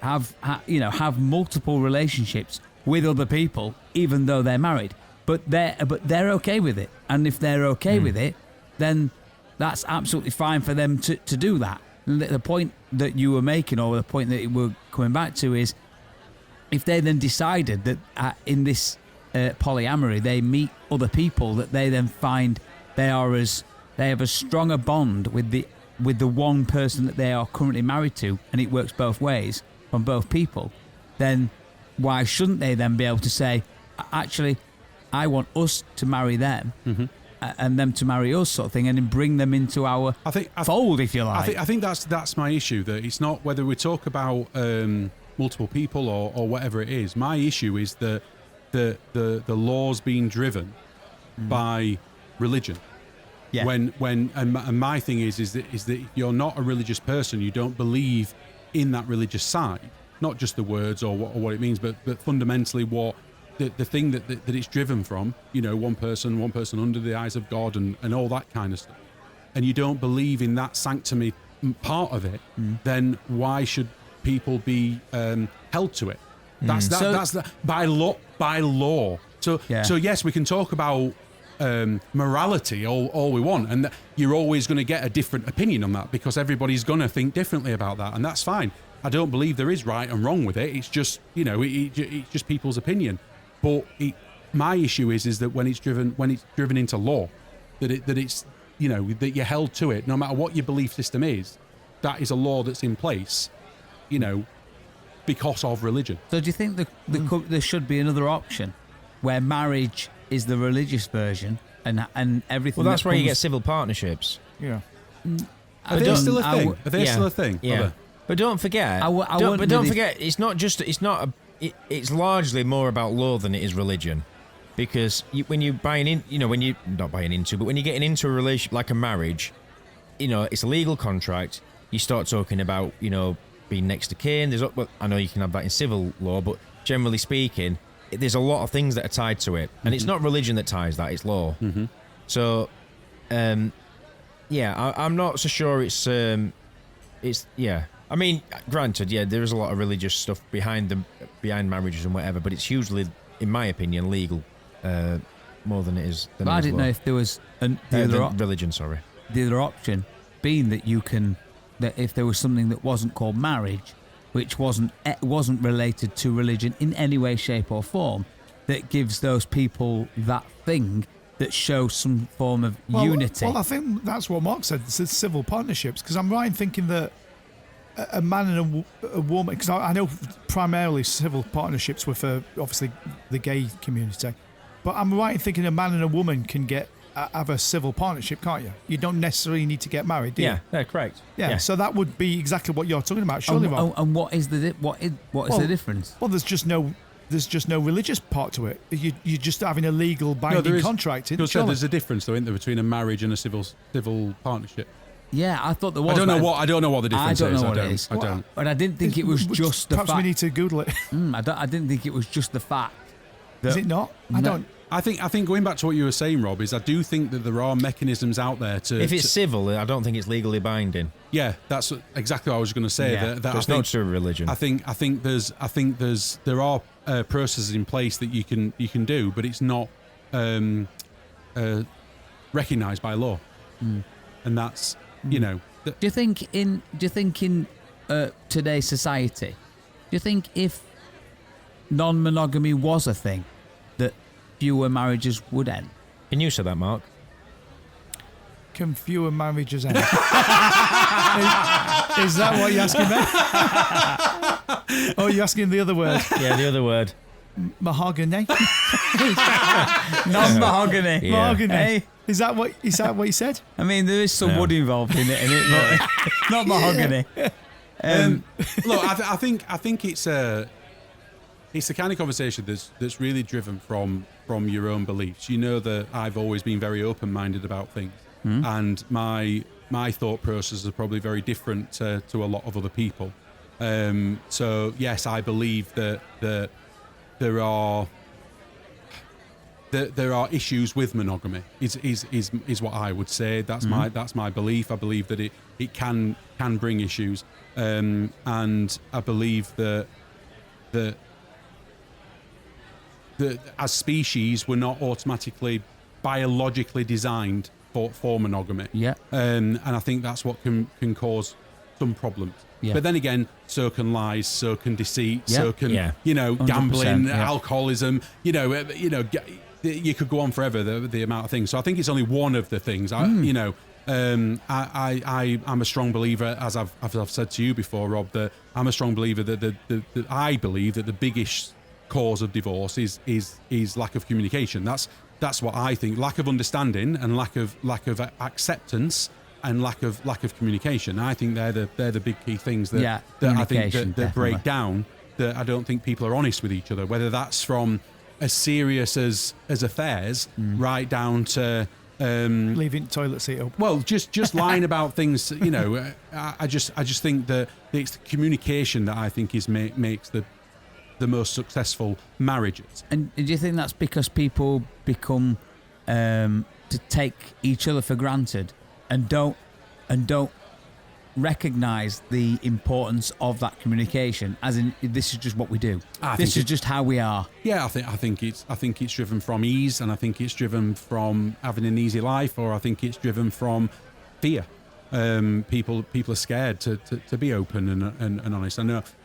have multiple relationships with other people, even though they're married. But they're okay with it, and if they're okay with it, then that's absolutely fine for them to do that. And the point that you were making, or the point that we're coming back to, is if they then decided that in this polyamory they meet other people that they then find they have a stronger bond with the one person that they are currently married to, and it works both ways from both people, then why shouldn't they then be able to say, actually, I want us to marry them and them to marry us, sort of thing, and then bring them into our fold, if you like. I think that's my issue, that it's not whether we talk about multiple people or whatever it is. My issue is that the laws being driven by religion. Yeah. And my thing is that if you're not a religious person, you don't believe in that religious side, not just the words or what it means, but fundamentally what the thing that it's driven from, one person under the eyes of God and all that kind of stuff, and you don't believe in that sanctity part of it, then why should people be held to it? That's by law. So yes, we can talk about morality all we want, and you're always going to get a different opinion on that because everybody's going to think differently about that, and that's fine. I don't believe there is right and wrong with it. It's just it's just people's opinion. But my issue is that when it's driven into law, that it's that you're held to it, no matter what your belief system is. That is a law that's in place, because of religion. So do you think there should be another option where marriage is the religious version and everything? Well, that's where you get civil partnerships. Yeah. Are they still a thing? Are they still a thing? Yeah. But don't forget. Don't forget. It's not it's largely more about law than it is religion, because when you're buying in, when you're not buying into, but when you're getting into a relation like a marriage, it's a legal contract. You start talking about, being next to kin. I know you can have that in civil law, but generally speaking, there's a lot of things that are tied to it, and it's not religion that ties that; it's law. Mm-hmm. So, I'm not so sure it's. I mean, granted, there is a lot of religious stuff behind marriages and whatever, but it's hugely, in my opinion, legal more than it is. But I didn't know if there was religion. Sorry, the other option being that that if there was something that wasn't called marriage, which wasn't related to religion in any way, shape, or form, that gives those people that thing that shows some form of unity. Well, I think that's what Mark said. It's civil partnerships, because I'm right in thinking that a man and a woman, because I know primarily civil partnerships were for obviously the gay community, but I'm right in thinking a man and a woman can have a civil partnership, can't you? You don't necessarily need to get married, do you? Yeah, correct. Yeah, so that would be exactly what you're talking about, surely, Rob. And what is the difference? Well, there's just no religious part to it. You're just having a legal binding contract. There's a difference, though, isn't there, between a marriage and a civil partnership? Yeah, I thought there was. I don't know what the difference is. I don't know what it is. I don't. But I didn't think it was just the fact. Perhaps we need to Google it. I didn't think it was just the fact. Is it not? I don't. I think going back to what you were saying, Rob, is I do think that there are mechanisms out there to. If it's civil, I don't think it's legally binding. Yeah, that's exactly what I was going to say. Yeah, that it's not true religion. I think there are processes in place that you can do, but it's not recognised by law, and that's do you think in today's society, do you think if non-monogamy was a thing, that fewer marriages would end? Can you say that, Mark? Can fewer marriages end? Is that what you're asking me? Oh, you're asking the other word? Yeah, the other word. Mahogany. Non-mahogany. Yeah. Mahogany. Hey? Is that what you said? I mean, there is some wood involved in it, but not mahogany. Look, I think it's the kind of conversation that's really driven from your own beliefs. You know that I've always been very open-minded about things, and my thought process is probably very different to a lot of other people. So yes, I believe that there are issues with monogamy. Is what I would say. That's my belief. I believe that it can bring issues, and I believe that as species we're not automatically biologically designed for monogamy. Yeah. And I think that's what can cause some problems. Yeah. But then again, so can lies, so can deceit, so can gambling, alcoholism. You could go on forever. The amount of things. So I think it's only one of the things. I'm a strong believer, as I've said to you before, Rob. That I'm a strong believer that I believe that the biggest cause of divorce is lack of communication. That's what I think. Lack of understanding and lack of acceptance and lack of communication. I think they're the big key things that I think that break down. That I don't think people are honest with each other. Whether that's from as serious as affairs, right down to leaving the toilet seat open. Well, just lying about things. I just think that it's the communication that I think makes the most successful marriages. And do you think that's because people become to take each other for granted and don't recognise the importance of that communication? As in, this is just what we do. This is just how we are. Yeah, I think it's driven from ease, and I think it's driven from having an easy life, or I think it's driven from fear. People are scared to be open and honest.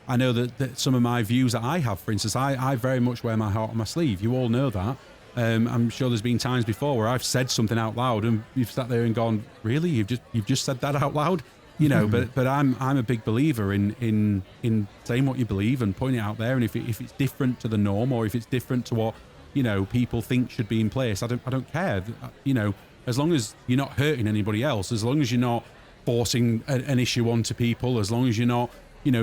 I know that some of my views that I have, for instance, I very much wear my heart on my sleeve. You all know that. I'm sure there's been times before where I've said something out loud and you've sat there and gone, really? You've just said that out loud? But I'm a big believer in saying what you believe and pointing it out there. And if it's different to the norm, or if it's different to what people think should be in place, I don't care. As long as you're not hurting anybody else, as long as you're not forcing an issue onto people, as long as you're not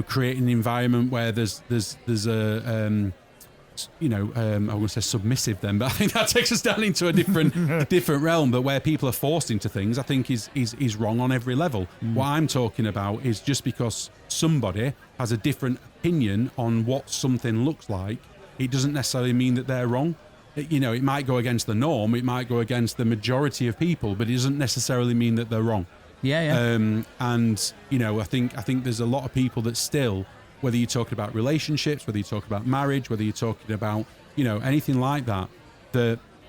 creating an environment where there's a I wouldn't say submissive then, but I think that takes us down into a different realm. But where people are forced into things, I think is wrong on every level. What I'm talking about is just because somebody has a different opinion on what something looks like, it doesn't necessarily mean that they're wrong. It might go against the norm, it might go against the majority of people, but it doesn't necessarily mean that they're wrong. Yeah. And I think there's a lot of people that still, whether you're talking about relationships, whether you're talking about marriage, whether you're talking about, anything like that,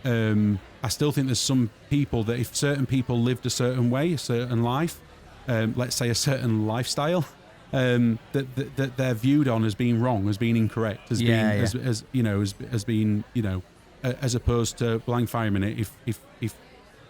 I still think there's some people that if certain people lived a certain way, a certain life, let's say a certain lifestyle, that they're viewed on as being wrong, as being incorrect, as being, as opposed to, well, hang fire a minute, if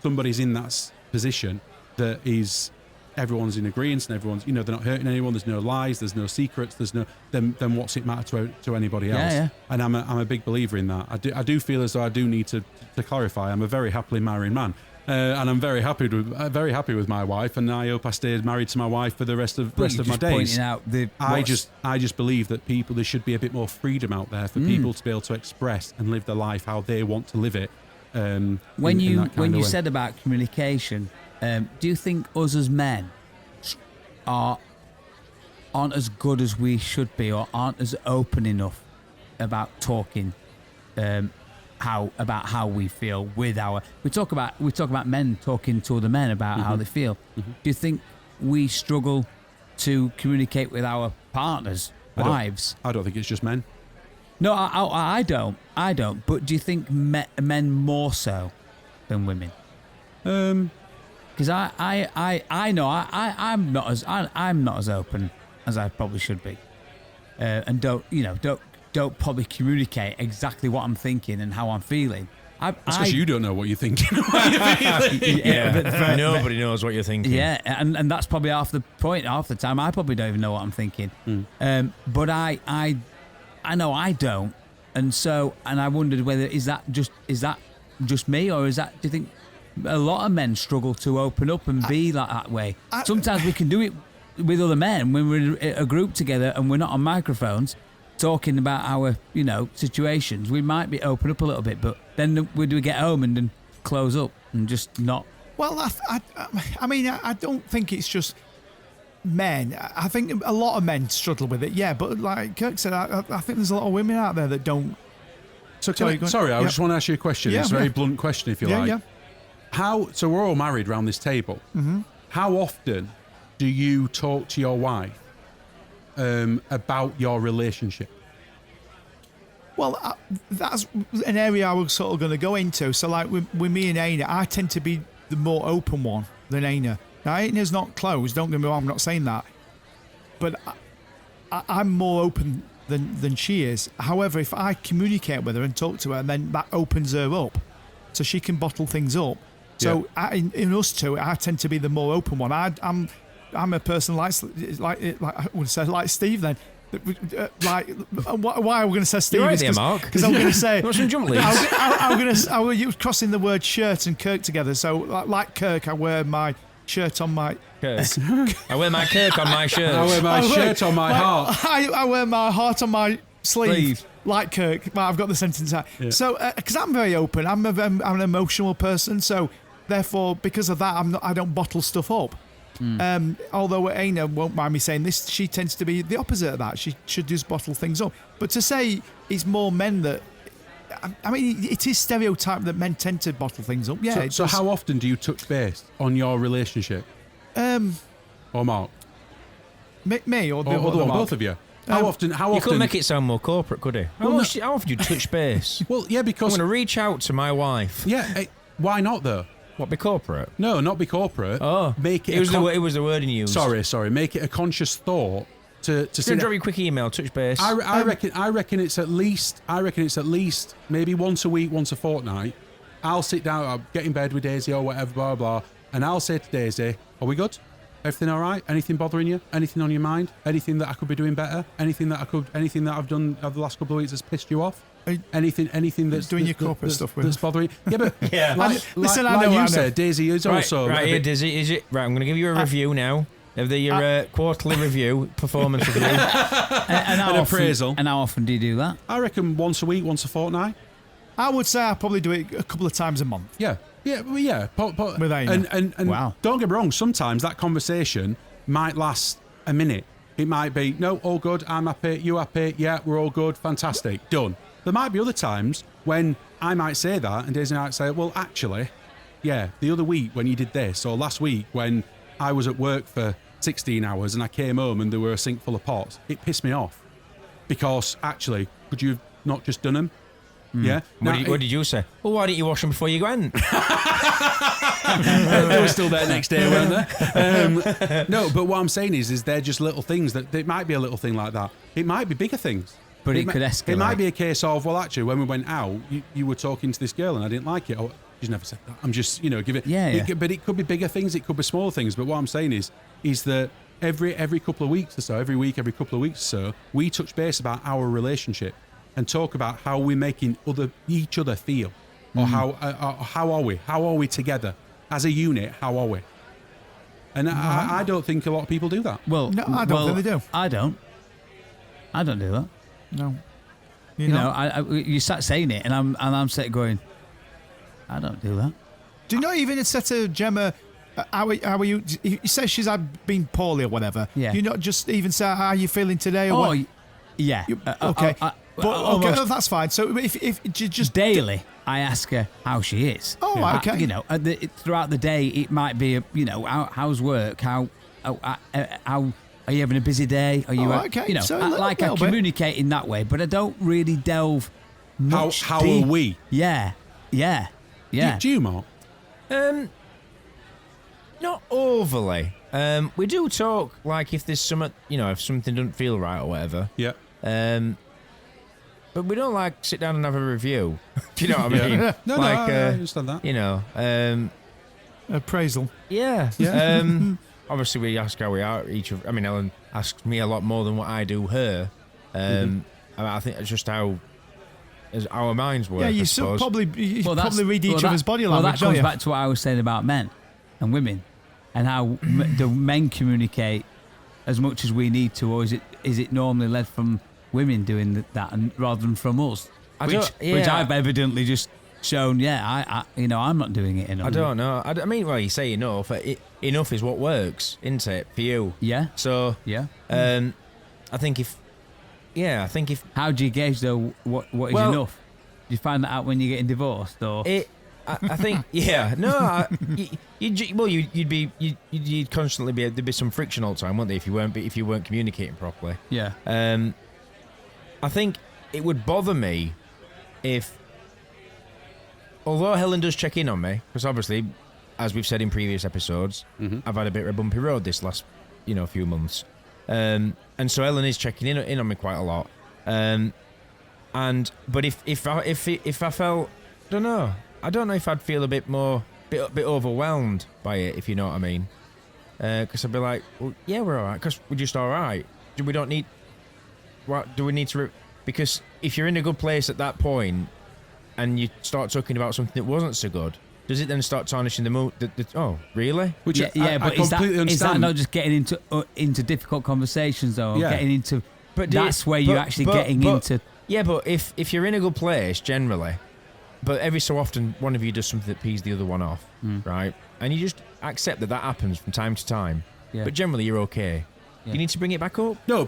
somebody's in that position that is, everyone's in agreement and everyone's, they're not hurting anyone, there's no lies, there's no secrets, there's no, then what's it matter to anybody else? Yeah. And I'm a big believer in that. I do feel as though I do need to clarify, I'm a very happily married man. And I'm very happy with my wife, and I hope I stayed married to my wife for the rest of my days. Pointing out I just believe that there should be a bit more freedom out there for people to be able to express and live their life how they want to live it. When you said about communication, do you think us as men aren't as good as we should be, or aren't as open enough about talking? How we feel with we talk about men talking to other men about how they feel. Do you think we struggle to communicate with our partners, wives? I don't think it's just men. No, I don't. But do you think men more so than women? Because I know I'm not as open as I probably should be, and don't probably communicate exactly what I'm thinking and how I'm feeling. That's because you don't know what you're thinking. But nobody knows what you're thinking. Yeah, and that's probably half the point. Half the time, I probably don't even know what I'm thinking. But I know I don't, and I wondered whether is that just me, or is that, do you think a lot of men struggle to open up and be like that way? Sometimes we can do it with other men when we're in a group together and we're not on microphones talking about our, situations. We might be open up a little bit, but then we get home and then close up and just not. Well, I don't think it's just men. I think a lot of men struggle with it, yeah, but like Kirk said, I think there's a lot of women out there that don't. I just want to ask you a question. It's a very blunt question, if you like. Yeah. So we're all married around this table. Mm-hmm. How often do you talk to your wife about your relationship? Well, that's an area I was sort of going to go into. So like with me and Aina, I tend to be the more open one than Aina. Now, Aina's not closed, don't get me wrong, I'm not saying that. But I'm more open than she is. However, if I communicate with her and talk to her, then that opens her up. So she can bottle things up. So in us two, I tend to be the more open one. I'm a person like I would say like Steve then. Why are we going to say Steve? You're right there, Mark. Because I'm going to say what's some jump leads? I was crossing the word shirt and Kirk together. So like Kirk, I wear my shirt on my Kirk. I wear my Kirk on my shirt. I wear my shirt on my heart. I wear my heart on my sleeve. Like Kirk. Well, I've got the sentence out. Yeah. So because I'm very open, I'm an emotional person. So therefore, because of that, I don't bottle stuff up. Although Aina won't mind me saying this, she tends to be the opposite of that. She should just bottle things up. But to say it's more men that, I mean, it is stereotyped that men tend to bottle things up. Yeah. So how often do you touch base on your relationship? Or Mark? Me or the other one? Mark? Both of you. How often? You couldn't make it sound more corporate, could he? How often do you touch base? Well, yeah, because I'm going to reach out to my wife. Yeah. Why not though? What, be corporate? No, not be corporate. Oh, make it. It was the wording used. Sorry. Make it a conscious thought to drop you a quick email, touch base. I reckon it's at least maybe once a week, once a fortnight. I'll sit down, I'll get in bed with Daisy or whatever, blah blah, and I'll say to Daisy, "Are we good? Everything all right? Anything bothering you? Anything on your mind? Anything that I could be doing better? Anything that I've done over the last couple of weeks that's pissed you off?" Anything that's doing your corporate stuff with that's bothering. Yeah, but listen, I know you said, Daisy is also right here, Daisy. Is it right? I'm going to give you a review now. Have they your quarterly review, performance review? And An appraisal. And how often do you do that? I reckon once a week, once a fortnight. I would say I probably do it a couple of times a month. Yeah. With Aina. And Wow. don't get me wrong, sometimes that conversation might last a minute. It might be, no, all good, I'm happy, you happy, yeah, we're all good, fantastic, done. There might be other times when I might say that and Daisy might say, well, actually, yeah, the other week when you did this, or last week when I was at work for 16 hours and I came home and there were a sink full of pots, it pissed me off. Because actually, could you have not just done them? Yeah. What did you say? Well, why didn't you wash them before you went? They were still there next day, weren't they? No, but what I'm saying is they're just little things that it might be a little thing like that. It might be bigger things. But it could escalate. It might be a case of, well, actually, when we went out, you were talking to this girl and I didn't like it. Oh, she's never said that. I'm just, give it. Yeah. But it could be bigger things. It could be smaller things. But what I'm saying is that every couple of weeks or so, every week, every couple of weeks or so, we touch base about our relationship and talk about how we're making each other feel, or how are we together as a unit? How are we? And I don't think a lot of people do that. Well, No, I don't think they do. I don't do that. No. You know, you sat saying it, and I'm sat going, I don't do that. Do you not even say to Gemma, how are you? You say she's been poorly or whatever. Yeah. Do you not just even say, how are you feeling today? Or what? Yeah. Okay. But okay, almost that's fine. So if you just daily, I ask her how she is. Oh, okay. Throughout the day, it might be, how's work? How are you having a busy day? Are you? Okay. So I communicate in that way, but I don't really delve much. How deep. are we? Yeah. Do you, Mark? Not overly. We do talk, like if there's something, if something doesn't feel right or whatever. Yeah. But we don't sit down and have a review. Do you know what I mean? No, I understand that. appraisal. Yeah. Obviously, we ask how we are each other. I mean, Ellen asks me a lot more than what I do her. I think it's just how our minds work. Yeah, you probably read each other's body language. Well, that comes back to what I was saying about men and women, and how the men communicate as much as we need to, or is it normally led from women doing that, and rather than from us? Which I've evidently just shown. I'm not doing it enough. I don't know. I mean, well, you say enough. Enough is what works, isn't it, for you? Yeah. So yeah. I think if. How do you gauge though? What is enough? Do you find that out when you're getting divorced, or? I think no. You'd constantly there'd be some friction all the time, wouldn't there, if you weren't communicating properly. Yeah. I think it would bother me if, although Helen does check in on me, because obviously, as we've said in previous episodes, I've had a bit of a bumpy road this last, few months, and so Helen is checking in on me quite a lot. But if I felt, I don't know if I'd feel a bit overwhelmed by it, if you know what I mean, because I'd be like, well, yeah, we're all right, because we're just all right. We don't need. What do we need to? Because if you're in a good place at that point, and you start talking about something that wasn't so good, does it then start tarnishing the mood? Oh, really? Which but I completely understand. Is that not just getting into difficult conversations though? Yeah. Getting into. But that's where you're actually getting into. Yeah, but if you're in a good place generally, but every so often one of you does something that pees the other one off, right? And you just accept that happens from time to time. Yeah. But generally you're okay. Yeah. You need to bring it back up? No,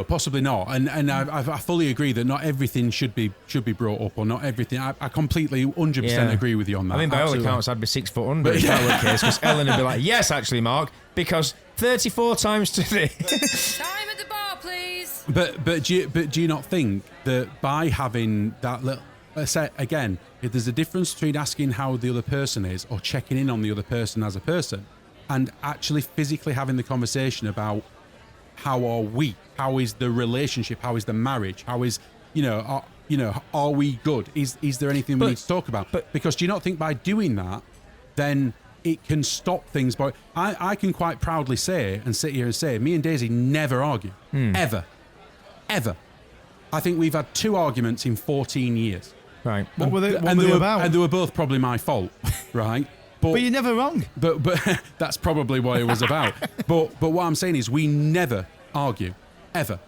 possibly not. And I fully agree that not everything should be brought up, or not everything. I completely 100% agree with you on that. I mean, by all accounts, I'd be 6 foot under if that were the case, because Ellen would be like, yes, actually, Mark, because 34 times today. Time at the bar, please. But do you not think that by having that little, again, if there's a difference between asking how the other person is or checking in on the other person as a person, and actually physically having the conversation about how are we? How is the relationship? How is the marriage? How is, are we good? Is there anything we need to talk about? Because do you not think by doing that, then it can stop things? But I can quite proudly say and sit here and say, me and Daisy never argue. Ever. I think we've had 2 arguments in 14 years. Right. What were they about? And they were both probably my fault, right? But you're never wrong. But that's probably what it was about. but what I'm saying is we never argue, ever.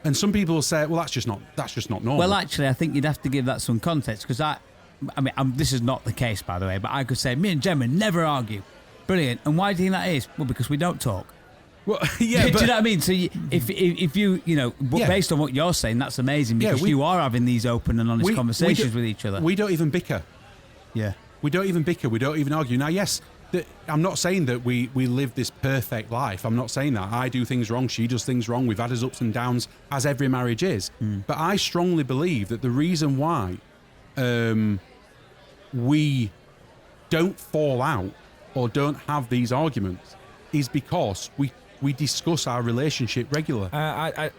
And some people will say, well, that's just not normal. Well, actually, I think you'd have to give that some context because this is not the case, by the way. But I could say me and Gemma never argue. Brilliant. And why do you think that is? Well, because we don't talk. Well, yeah. Do you know what I mean? So if you based on what you're saying, that's amazing because you are having these open and honest conversations with each other. We don't even bicker. Yeah. We don't even bicker. We don't even argue. Now, yes, I'm not saying that we live this perfect life. I'm not saying that. I do things wrong. She does things wrong. We've had his ups and downs, as every marriage is. But I strongly believe that the reason why we don't fall out or don't have these arguments is because we discuss our relationship regularly. I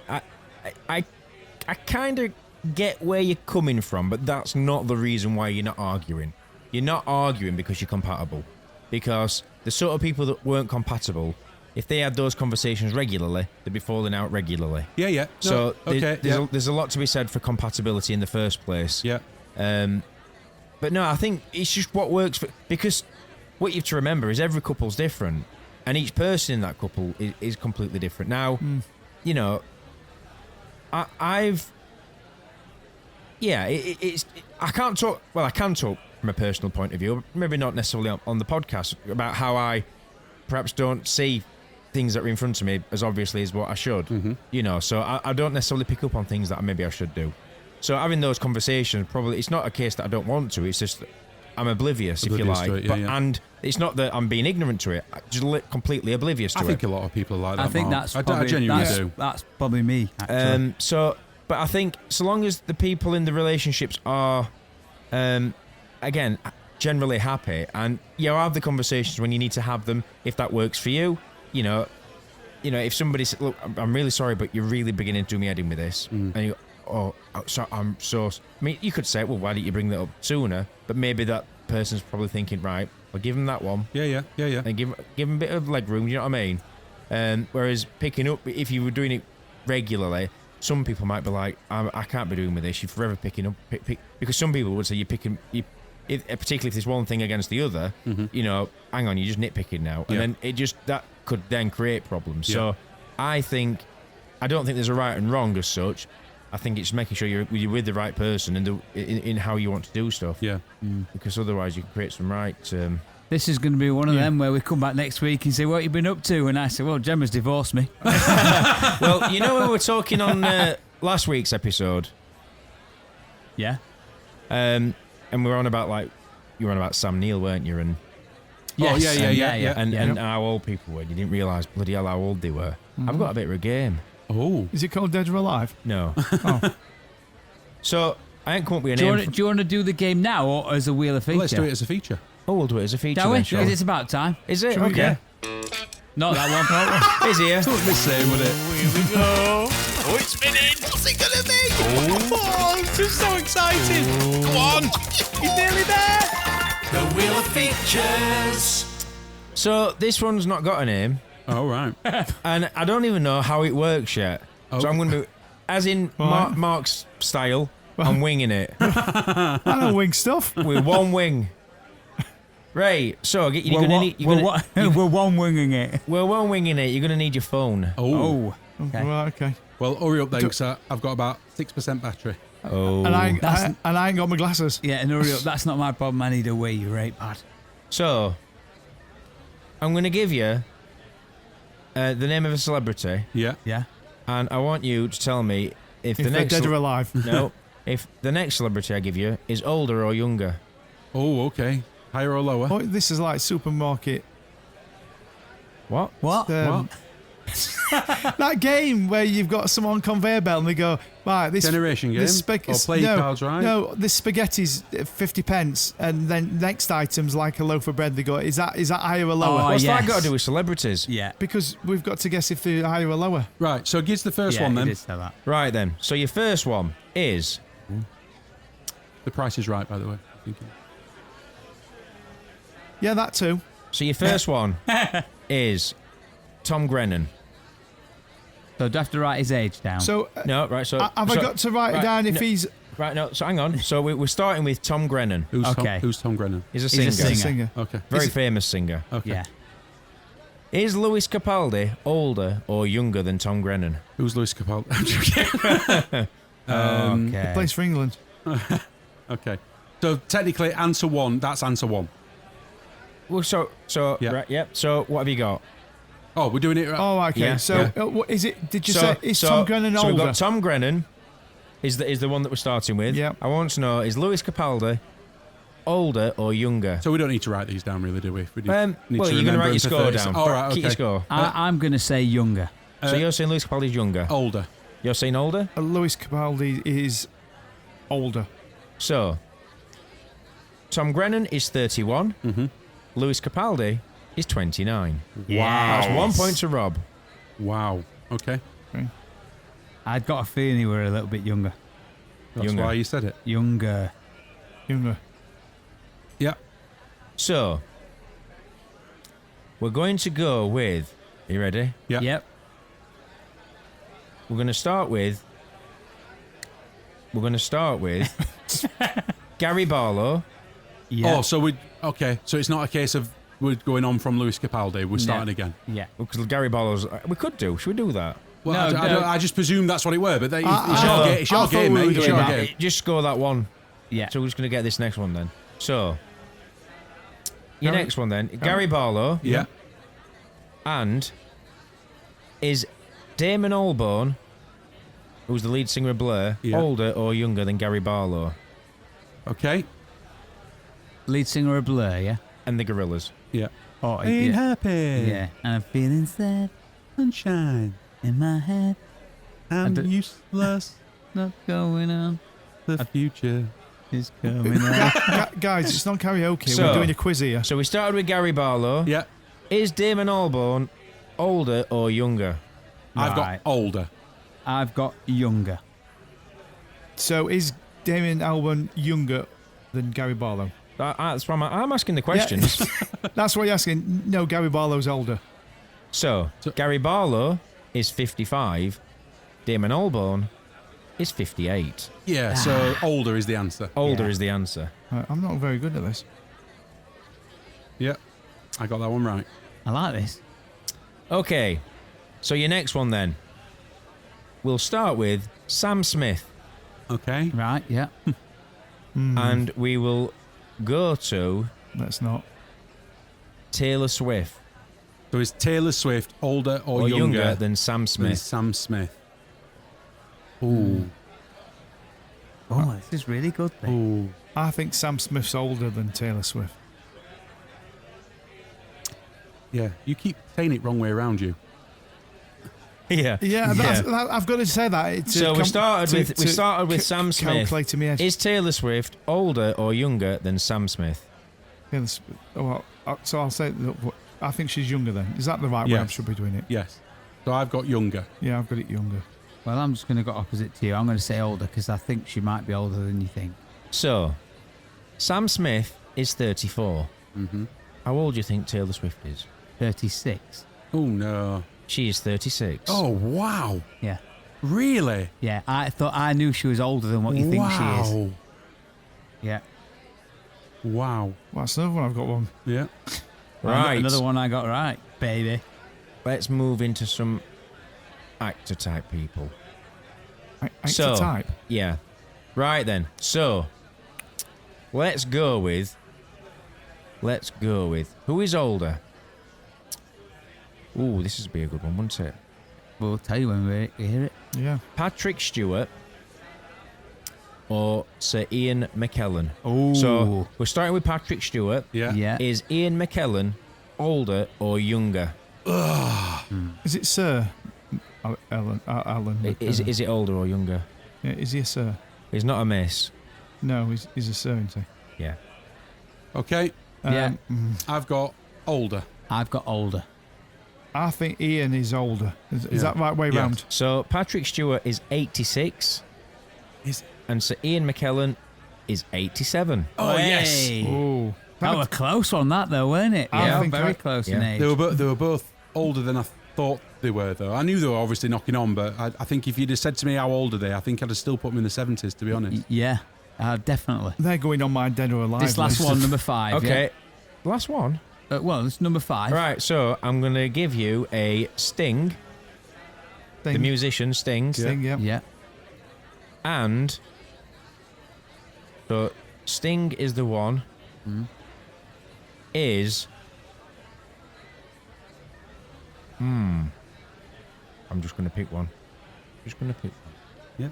kind of get where you're coming from, but that's not the reason why you're not arguing. You're not arguing because you're compatible. Because the sort of people that weren't compatible, if they had those conversations regularly, they'd be falling out regularly. Yeah. So okay, there's a lot to be said for compatibility in the first place. Yeah. But no, I think it's just what works for... Because what you have to remember is every couple's different. And each person in that couple is completely different. Now, you know, I can talk from a personal point of view, maybe not necessarily on the podcast, about how I perhaps don't see things that are in front of me as obviously as what I should. You know, so I don't necessarily pick up on things that maybe I should do. So having those conversations, probably, it's not a case that I don't want to, it's just I'm oblivious if you like. It, yeah. And it's not that I'm being ignorant to it, I'm just completely oblivious to it. I think a lot of people are like that. I think Mark. I genuinely do. That's probably me, actually. But I think so long as the people in the relationships are, again, generally happy, and you have the conversations when you need to have them, if that works for you, you know, if somebody says, look, I'm really sorry, but you're really beginning to do me head in with this, and you go, I'm so... I mean, you could say, well, why didn't you bring that up sooner? But maybe that person's probably thinking, right, I'll give him that one. Yeah. And give him a bit of leg room, you know what I mean? Whereas picking up, if you were doing it regularly, some people might be like, I can't be doing with this. You're forever picking up, because some people would say particularly if there's one thing against the other, you know, hang on, you're just nitpicking now, and then that could then create problems. So I don't think there's a right and wrong as such. I think it's making sure you're with the right person and in how you want to do stuff. Yeah, because otherwise you can create some right. This is going to be one of them where we come back next week and say, what have you been up to? And I say, well, Gemma's divorced me. Well, you know, we were talking on last week's episode. Yeah. And we were on about, you were on about Sam Neill, weren't you? And yes. Yeah. And how old people were. You didn't realise bloody hell how old they were. I've got a bit of a game. Oh. Is it called Dead or Alive? No. Oh. So, I ain't come up with a name. Do you want to do the game now or as a wheel of feature? Well, let's do it as a feature. Oh, we'll do it as a feature. Shall we? Then, sure. Because it's about time. Is it? Okay. Yeah. Not that one. Is here. It's not the same, would it? Here we go. Oh, it's spinning. What's it going to be? Oh, I'm just so excited. Come on. He's nearly there. The Wheel of Features. So, this one's not got a name. Oh, right. And I don't even know how it works yet. Oh. So I'm going to be, as in Mark's style, I'm winging it. I don't wing stuff. With one wing. Right, so you're going to need... We're one winging it. We're one winging it. You're going to need your phone. Oh. Okay. Right, okay. Well, hurry up then, because I've got about 6% battery. Oh. And I ain't got my glasses. Yeah, and hurry up. That's not my problem. I need a wee. You're right, Pat. So, I'm going to give you the name of a celebrity. Yeah. Yeah. And I want you to tell me if the they're next... dead or alive. No. If the next celebrity I give you is older or younger. Oh, okay. Higher or lower? Oh, this is like supermarket. What? What? That game where you've got someone on conveyor belt and they go, right, this Generation game? this Or play your cards right? No, this spaghetti's 50 pence, and then next item's like a loaf of bread. They go, is that higher or lower? Oh, What's yes. that got to do with celebrities? Yeah. Because we've got to guess if they're higher or lower. Right, so gives the first one he then. did say that. Right then. So your first one is... The Price is Right, by the way. I think. Yeah, that too. So your first one is Tom Grennan. So do I have to write his age down? So No, right, so... have I got to write it right, down if no. he's Right, no, so hang on. So we're starting with Tom Grennan. Who's Tom Grennan? He's a singer. He's a Singer. Okay. Very famous singer. Okay. Yeah. Is Lewis Capaldi older or younger than Tom Grennan? Who's Lewis Capaldi? I'm joking. Okay. Plays for England. Okay. So technically, answer one. That's answer one. Well, Yeah. right, yep. So what have you got? Oh, we're doing it right. Oh, okay. Yeah, So, yeah. what is it? Did you say is Tom Grennan So we've older? got Tom Grennan is the one that we're starting with. Yeah. I want to know, is Lewis Capaldi older or younger? So we don't need to write these down, really, do we? We need Well, to you're going to remember write your them for score 30 down. All right, Keep your okay. score. I'm going to say younger. So you're saying Lewis Capaldi's younger? Older. You're saying older? Lewis Capaldi is older. So, Tom Grennan is 31. Mm-hmm. Lewis Capaldi is 29. Yes. That's 1 point to Rob. Wow. Okay. I'd got a feeling you were a little bit younger. That's Younger. why you said it. Younger. Yeah. So, we're going to go with. Are you ready? Yeah. Yep. We're going to start with. Gary Barlow. Yeah. Oh, so okay. So it's not a case of we're going on from Lewis Capaldi. We're starting again. Yeah. Because Gary Barlow's. We could do. Should we do that? Well, No, I just presumed that's what it were, but it's I your thought game, we were mate. It's doing your that. game. Just score that one. Yeah. So we're just going to get this next one then. So, your Gary- next one then. Gary Barlow. Yeah. And is Damon Albarn, who's the lead singer of Blur, Yeah. older or younger than Gary Barlow Okay. Lead singer of Blur, yeah? and the Gorillaz? Yeah. Oh, Ain't yeah. happy. Yeah. And I'm feeling sad Sunshine. in my head. I'm d- useless. Not going on. The future. Is coming on. Guys, it's not karaoke. So- We're doing a quiz here. So we started with Gary Barlow. Yeah. Is Damon Albarn older or younger? I've got Right. older. I've got younger. So, is Damien Albarn younger than Gary Barlow? That's why I'm asking the questions. That's what you're asking. No, Gary Barlow's older. So, Gary Barlow is 55. Damon Albarn is 58. Yeah. So older is the answer. Older Yeah. is the answer. I'm not very good at this. Yeah. I got that one right. I like this. Okay. So your next one then. We'll start with Sam Smith. Okay. Right, yeah. And we will go to Let's not. Taylor Swift. So is Taylor Swift older or, Or younger younger than Sam than Smith. Sam Smith? Ooh. Oh, this is really good, mate. Ooh. I think Sam Smith's older than Taylor Swift. Yeah. You keep saying it wrong way around you. Yeah. Yeah, I've got to say that. So we started with Sam Smith. Calculate in my head. Is Taylor Swift older or younger than Sam Smith? So I'll say, I think she's younger then. Is that the right way I Yes. should be doing it? Yes. So I've got younger. Yeah, I've got it younger. Well, I'm just going to go opposite to you. I'm going to say older because I think she might be older than you think. So, Sam Smith is 34. Mm-hmm. How old do you think Taylor Swift is? 36. Oh, no. She is 36. Oh, wow. Yeah. Really? Yeah, I knew she was older than what you think she is. Yeah. Wow. Well, that's another one I've got wrong. Yeah. Right. Another one I got right, baby. Let's move into some actor type people. Actor type. Yeah. Right then. So, let's go with who is older? Ooh, this would be a good one, wouldn't it? We'll tell you when we hear it. Yeah. Patrick Stewart or Sir Ian McKellen? Oh. So, we're starting with Patrick Stewart. Yeah. Yeah. Is Ian McKellen older or younger? Is it Sir Alan? Is it older or younger? Yeah, is he a Sir? He's not a miss. No, he's a Sir, isn't he? Yeah. Okay. Yeah. I've got older. I've got older. I think Ian is older. Is Yeah. that right way Yeah. round? So Patrick Stewart is 86 Is and Sir Ian McKellen is 87. Oh, yes. Hey. Oh. That was close on that though, weren't it? I Yeah, think very I- close yeah. in age. They were both older than I thought they were, though. I knew they were obviously knocking on, but I think if you'd have said to me how old are they, I think I'd have still put them in the 70s, to be honest. Yeah, definitely. They're going on my dead or alive. This last list. one, number 5. Okay. Last one? Well, it's number 5. Right, so I'm going to give you a Sting, the musician Sting. Sting, yeah. Yeah. And so Sting is the one. Is I'm just going to pick one. Yeah. I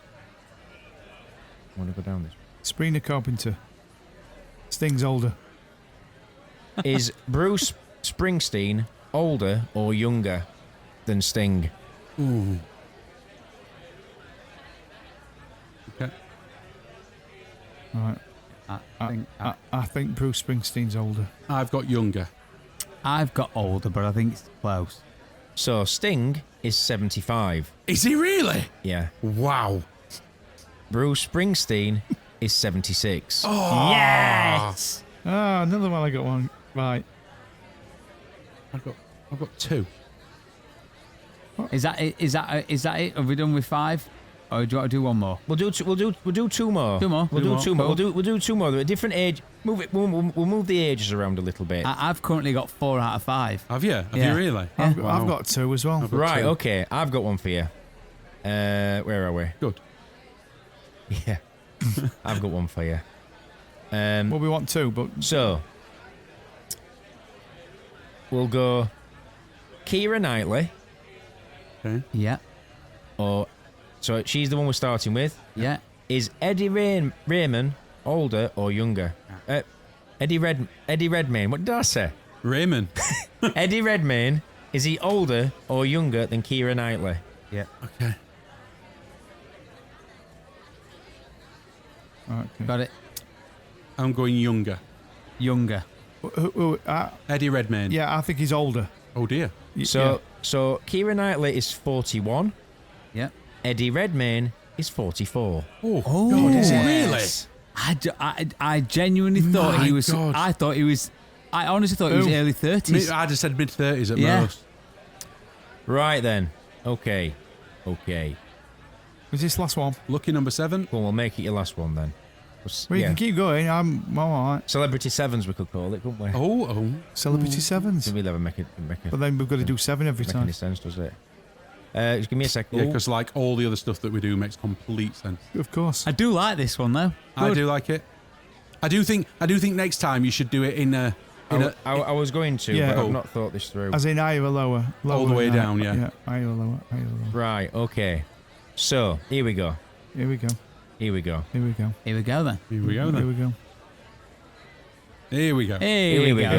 want to go down this. Sabrina Carpenter. Sting's older. Is Bruce Springsteen older or younger than Sting? Ooh. Okay. All right. I think Bruce Springsteen's older. I've got younger. I've got older, but I think it's close. So Sting is 75. Is he really? Yeah. Wow. Bruce Springsteen is 76. Oh. Yes! Ah, another one. I got one. Right. I've got 2. Is that it? Have we done with 5? Or do you want to do one more? We'll do 2 more. Two more? We'll do 2 more. Cool. We'll do 2 more. They're at different age. We'll move the ages around a little bit. I've currently got 4 out of 5. Have you? Have Yeah. you really? I've Wow. got 2 as well. I've got Right, 2. okay. I've got one for you. Where are we? Good. Yeah. I've got one for you. Well, we want 2, but So, we'll go Keira Knightley, Okay. Yeah. so she's the one we're starting with. Yeah. Is Eddie Raymond older or younger? Eddie Redmayne, what did I say? Raymond. Eddie Redmayne, is he older or younger than Keira Knightley? Yeah. Okay. okay. Got it. I'm going younger. Younger. Eddie Redmayne. Yeah, I think he's older. Oh dear. So Keira Knightley is 41. Yeah. Eddie Redmayne is 44. Oh, Oh, God, is it yes. really? I genuinely thought My he was. God. I honestly thought he was Who? early 30s. I'd have said mid-30s at Yeah. most. Right then. Okay. Was this last one? Lucky number 7. Well, we'll make it your last one then. Well, you can keep going. I'm all right. Celebrity Sevens, we could call it, couldn't we? Oh. Celebrity Sevens. We'll never make it But then we've got to do 7 every make time. any sense, does it? Just give me a second. Yeah, because like all the other stuff that we do makes complete sense. Of course. I do like this one though. I do like it. I do think next time you should do it in a I was going to, Yeah. but Oh. I've not thought this through. As in higher or lower? All the way than down, higher. yeah. Higher or lower, higher or lower. Right, okay. So, here we go. Here we go. Here we go. Here we go. Here we go then. Here we go Here then. we go. Here we go. Here we we go.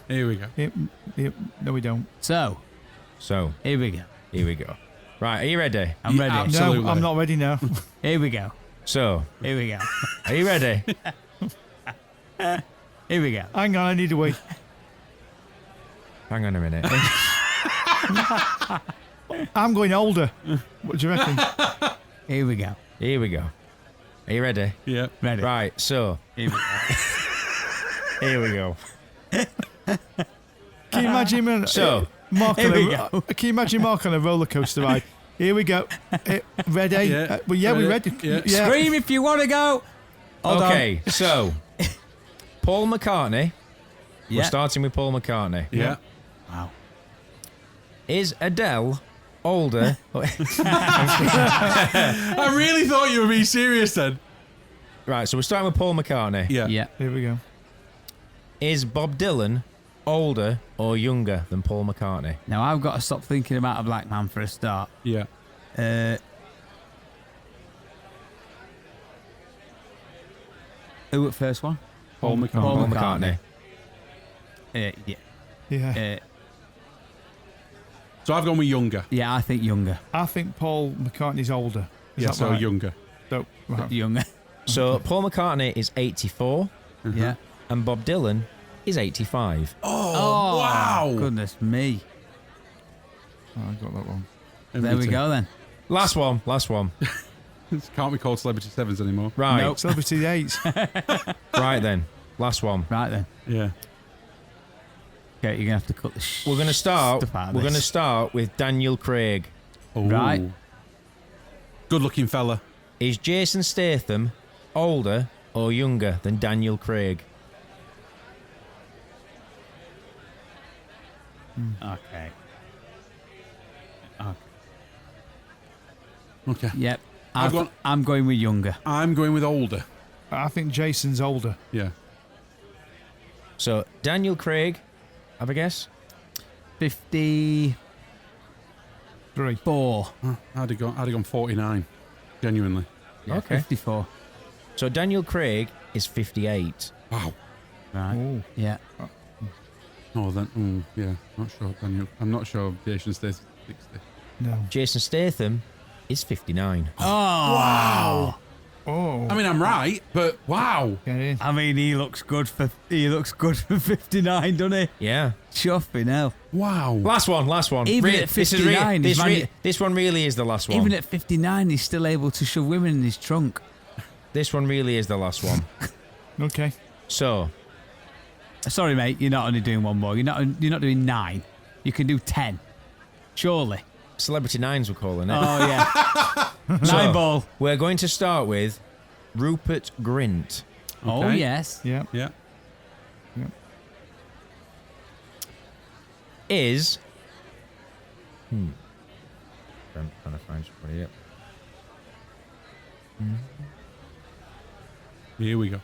Here we go. Here we go. No, we don't. So, So, here we go. here we go. Right, are you ready? I'm ready. Absolutely. No, I'm not ready now. Here we go. So, Here we go. are you ready? Here we go. Hang on, I need a wee. Hang on a minute. I'm going older. What do you reckon? Here we go. Here we go. Are you ready? Yeah. Ready. Right, so, Here we go. here we go. Can you imagine So, Mark here on we a, go. Can you imagine Mark on a roller coaster ride? Here we go. Ready? Yeah. We're ready. Yeah. Scream if you want to go. Hold okay, so, Paul McCartney. We're Yeah. starting with Paul McCartney. Yeah. Wow. Is Adele older? I really thought you were being serious then. Right, so we're starting with Paul McCartney. Yeah. Yeah. Here we go. Is Bob Dylan older or younger than Paul McCartney? Now I've got to stop thinking about a black man for a start. Yeah. Who at first one? Paul McCartney. Paul Paul McCartney. McCartney. Yeah. Yeah. So I've gone with younger. Yeah, I think younger. I think Paul McCartney's older. Is Yeah, that so right? younger. So, right. Younger. So Paul McCartney is 84 Yeah. and Bob Dylan is 85. Oh, wow. Goodness me. Oh, I got that wrong. There we go then. Last one. This can't be called Celebrity Sevens anymore. Right, Nope. Celebrity 8. right then. Last one. Right then. Yeah. Okay, you're gonna have to cut the. We're gonna start. Stuff out of We're this. gonna start with Daniel Craig. Oh. Right. Good-looking fella. Is Jason Statham older or younger than Daniel Craig? Okay. Okay. Yep. I've gone- I'm going with younger. I'm going with older. I think Jason's older. Yeah. So Daniel Craig, have a guess. 54. I'd have gone 49. Genuinely. Yeah, Okay. 54. So Daniel Craig is 58. Wow. Right. Oh. Yeah. Oh, then, yeah. Not sure, Daniel. I'm not sure Jason stays 60. No. Jason Statham is 59. Wow. Oh. I mean, I'm right, but wow. Get in. I mean, he looks good for 59, doesn't he? Yeah. Chuffing hell. Wow. Last one. Even at 59, this one really is the last one. Even at 59, he's still able to shove women in his trunk. This one really is the last one. Okay. So, Sorry, mate, you're not only doing one more. You're not doing 9. You can do 10. Surely. Celebrity Nines we're calling it. Oh, yeah. 9 So, ball. We're going to start with Rupert Grint. Oh, Okay. yes. Yeah. Yeah. Is... I'm trying to find somebody up. Here we go.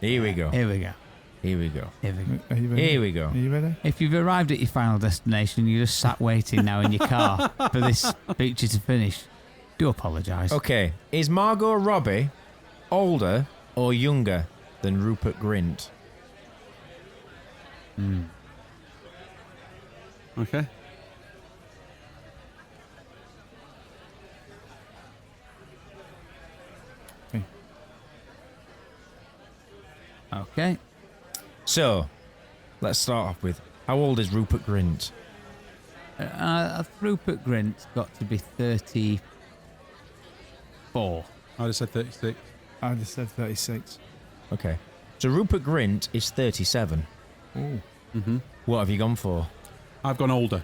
Here we go. Here we go. Here we go. Here we go. Are you ready? Here we go. Are you ready? If you've arrived at your final destination, you're just sat waiting now in your car for this feature to finish, do apologise. Okay. Is Margot Robbie older or younger than Rupert Grint? Okay. Okay. So, let's start off with, how old is Rupert Grint? Rupert Grint's got to be 34. I'd have said 36. I just said 36. Okay. So Rupert Grint is 37. Oh. What have you gone for? I've gone older.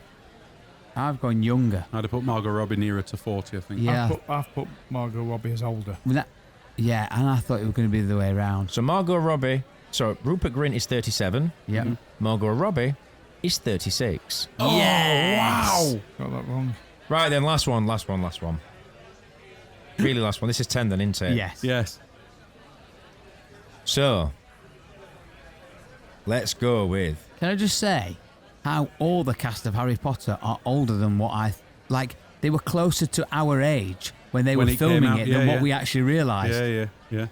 I've gone younger. I'd have put Margot Robbie nearer to 40, I think. Yeah. I've put Margot Robbie as older. Yeah, and I thought it was going to be the other way around. So Rupert Grint is 37. Yeah. Margot Robbie is 36. Yes! Wow. Got that wrong. Right then, last one. Really last one. This is 10 then, isn't it? Yes. Yes. So, let's go with... Can I just say how all the cast of Harry Potter are older than what like, they were closer to our age when they When were it came filming out, it yeah, than yeah. what we actually realised. Yeah.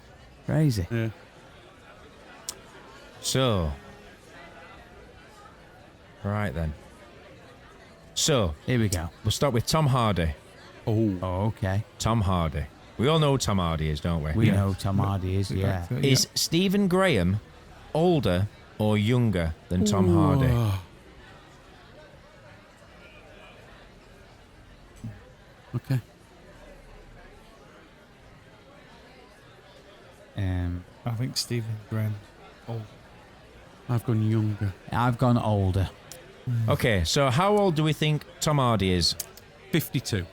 Crazy. Yeah. So... Right then. So, Here we go. we'll start with Tom Hardy. Oh. Oh, okay. Tom Hardy. We all know who Tom Hardy is, don't we? We know who Tom Hardy is, yeah. Is Stephen Graham older or younger than Tom Hardy? Okay. I think Stephen Graham. I've gone younger. I've gone older. Okay, so how old do we think Tom Hardy is? 52.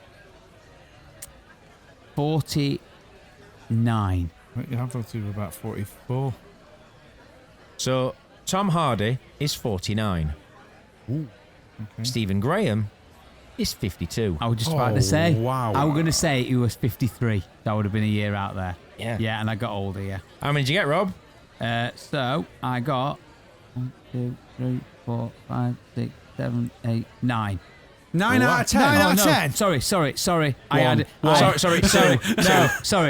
49. Yeah, I've gone to about 44. So Tom Hardy is 49. Ooh. Okay. Stephen Graham is 52. I was just about to say. wow. I was going to say he was 53. That would have been a year out there. Yeah. Yeah, and I got older, yeah. How many did you get, Rob? So I got 1, 2, 3, 4, 5, 6, 7, 8, 9. 9 out of 10. 9 out of no. 10. Sorry. One. Sorry. Sorry.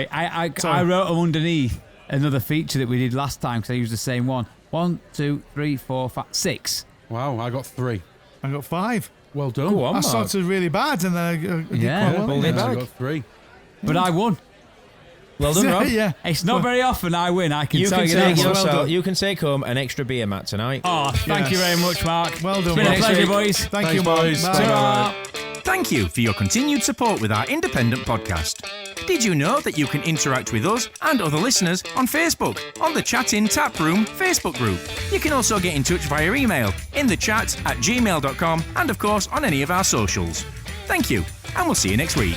I wrote them underneath another feature that we did last time because I used the same one. 1, 2, 3, 4, 5, 6. Wow, I got 3. I got 5. Well done. Go on, I Mark. started really bad and then I did Yeah. quite well. Pulled it I back. got 3. But I won. Well done, Rob. Yeah. It's not very often I win. I can You tell can, you take that. well done. you can take home an extra beer, Matt, tonight. Oh, thank you very much, Mark. Well done, It's been a Mark. pleasure, boys. Thank Thanks, you, Mark. boys. Bye. Ta-ra. Thank you for your continued support with our independent podcast. Did you know that you can interact with us and other listeners on Facebook, on the Chat In Tap Room Facebook group? You can also get in touch via email, innthechat@gmail.com, and of course on any of our socials. Thank you, and we'll see you next week.